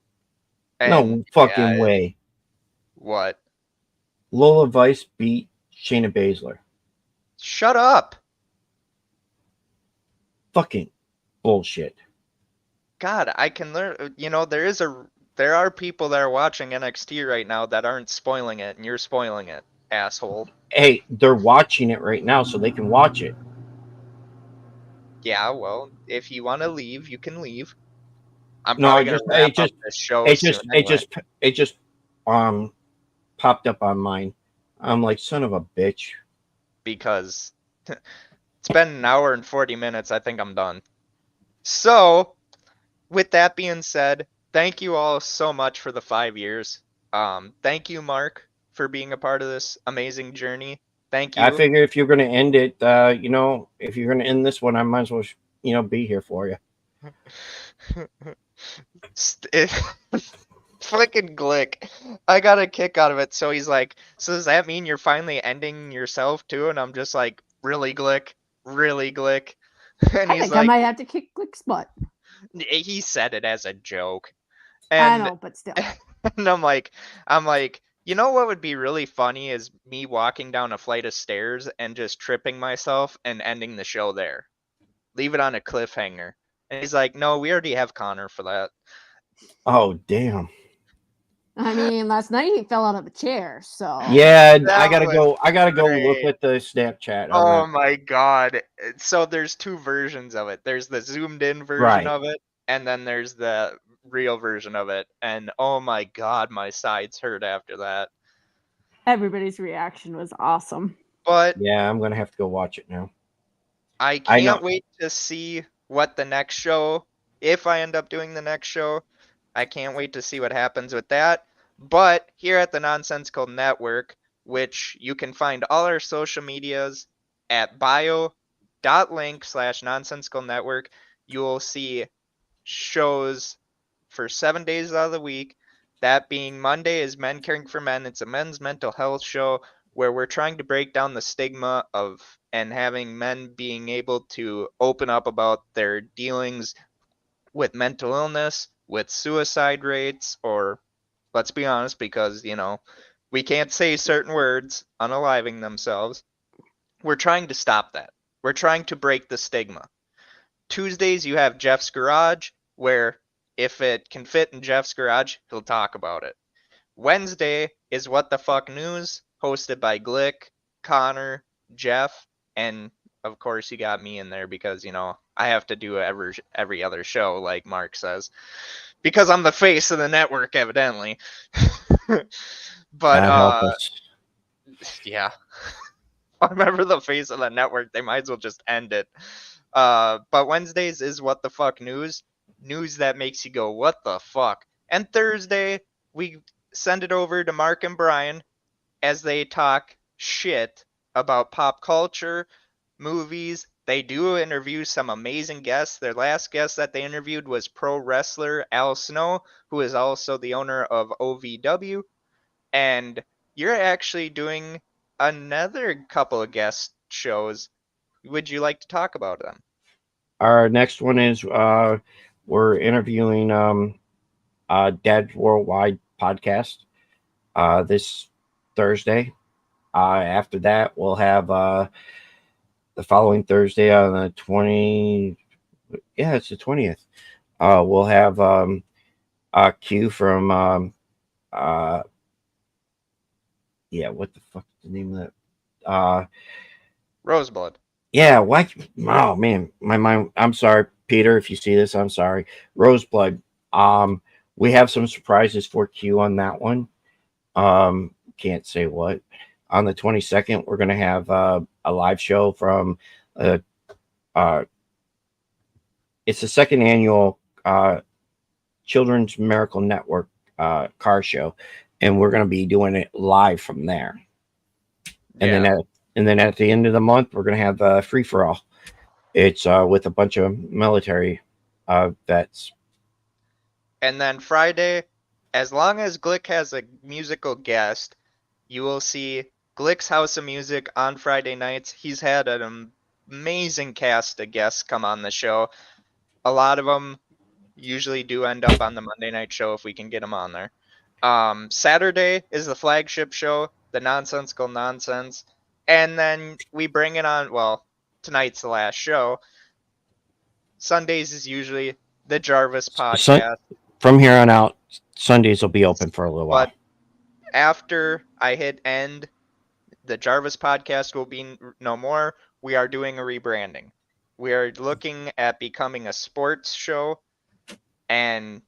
And No yeah, fucking way. what? Lola Vice beat Shayna Baszler. Shut up. Fucking bullshit. God, I can learn. There is There are people that are watching NXT right now that aren't spoiling it, and you're spoiling it, asshole. Hey, they're watching it right now, so they can watch it. Yeah, well, if you want to leave, you can leave. I'm No, probably gonna wrap up this show it soon just, it anyway. just, it just, um, popped up on mine. I'm like, son of a bitch. Because it's been an hour and 40 minutes. I think I'm done. So, with that being said, thank you all so much for the 5 years. Thank you, Mark, for being a part of this amazing journey. Thank I you. figure if you're gonna end it, if you're gonna end this one, I might as well, be here for you. Flicking Glick. I got a kick out of it. So he's like, so does that mean you're finally ending yourself too? And I'm just like, really, Glick? Really, Glick? And I he's think I like, might have to kick Glick's butt. he said it as a joke. I And know, but still. and I'm like, you know what would be really funny is me walking down a flight of stairs and just tripping myself and ending the show there. Leave it on a cliffhanger. And he's like, no, we already have Connor for that. Oh damn. I mean, last night he fell out of a chair, so Yeah, That I gotta was go. I gotta go look great. at the Snapchat on Oh that. my god. So there's two versions of it. There's the zoomed in version Right. of it, and then there's the real version of it. And oh my god, my sides hurt after that. everybody's reaction was awesome. But Yeah, I'm gonna have to go watch it now. I I know. can't wait to see what the next show, if I end up doing the next show, I can't wait to see what happens with that. But here at the Nonsensical Network, which you can find all our social medias at bio.link/nonsensical network, you will see shows for 7 days out of the week. That being Monday is Men Caring for Men. It's a men's mental health show where we're trying to break down the stigma of and having men being able to open up about their dealings with mental illness, with suicide rates, or let's be honest, because, we can't say certain words, unaliving themselves. We're trying to stop that. We're trying to break the stigma. Tuesdays, you have Jeff's Garage, where if it can fit in Jeff's Garage, he'll talk about it. Wednesday is What the Fuck News, hosted by Glick, Connor, Jeff, and of course you got me in there because, I have to do every other show, like Mark says. Because I'm the face of the network, evidently. But, God help us. yeah. If I'm ever the face of the network, they might as well just end it. But Wednesdays is What the Fuck News. News that makes you go, what the fuck? And Thursday, we send it over to Mark and Brian as they talk shit about pop culture, movies. They do interview some amazing guests. Their last guest that they interviewed was pro wrestler Al Snow, who is also the owner of OVW. And you're actually doing another couple of guest shows. Would you like to talk about them? Our next one is we're interviewing Dad's Worldwide podcast this Thursday. After that, we'll have the following Thursday on the 20. Yeah, it's the 20th. We'll have Q from yeah, what the fuck is the name of that? Roseblood. Yeah, why? Oh man, my mind. I'm sorry, Peter. If you see this, I'm sorry. Roseblood. We have some surprises for Q on that one. Can't say what. On the 22nd, we're gonna have a live show from it's the second annual Children's Miracle Network car show, and we're gonna be doing it live from there. And then at the end of the month, we're gonna have free for all. It's with a bunch of military vets. And then Friday, as long as Glick has a musical guest, you will see Glick's House of Music on Friday nights. He's had an amazing cast of guests come on the show. A lot of them usually do end up on the Monday night show if we can get them on there. Saturday is the flagship show, the Nonsensical Nonsense. And then we bring it on, well, tonight's the last show. Sundays is usually the Jarvis podcast. From here on out, Sundays will be open for a little while. But after I hit end, the Jarvis podcast will be no more. We are doing a rebranding. We are looking at becoming a sports show, and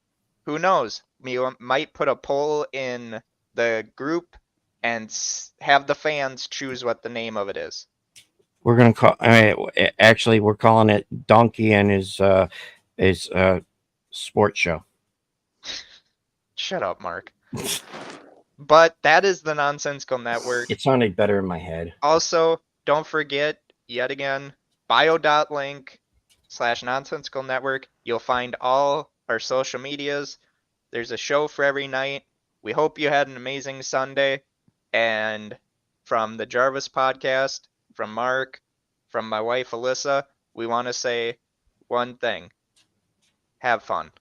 who knows? We might put a poll in the group and have the fans choose what the name of it is. We're gonna call. Actually, we're calling it Donkey and his sports show. Shut up, Mark. But that is the Nonsensical Network. It sounded better in my head. Also, don't forget, yet again, bio.link/Nonsensical Network. You'll find all our social medias. There's a show for every night. We hope you had an amazing Sunday. And from the Jarvis podcast, from Mark, from my wife Alyssa, we want to say one thing. Have fun.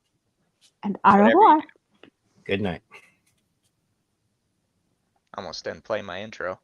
And au Whatever you revoir. Good night. Almost didn't play my intro.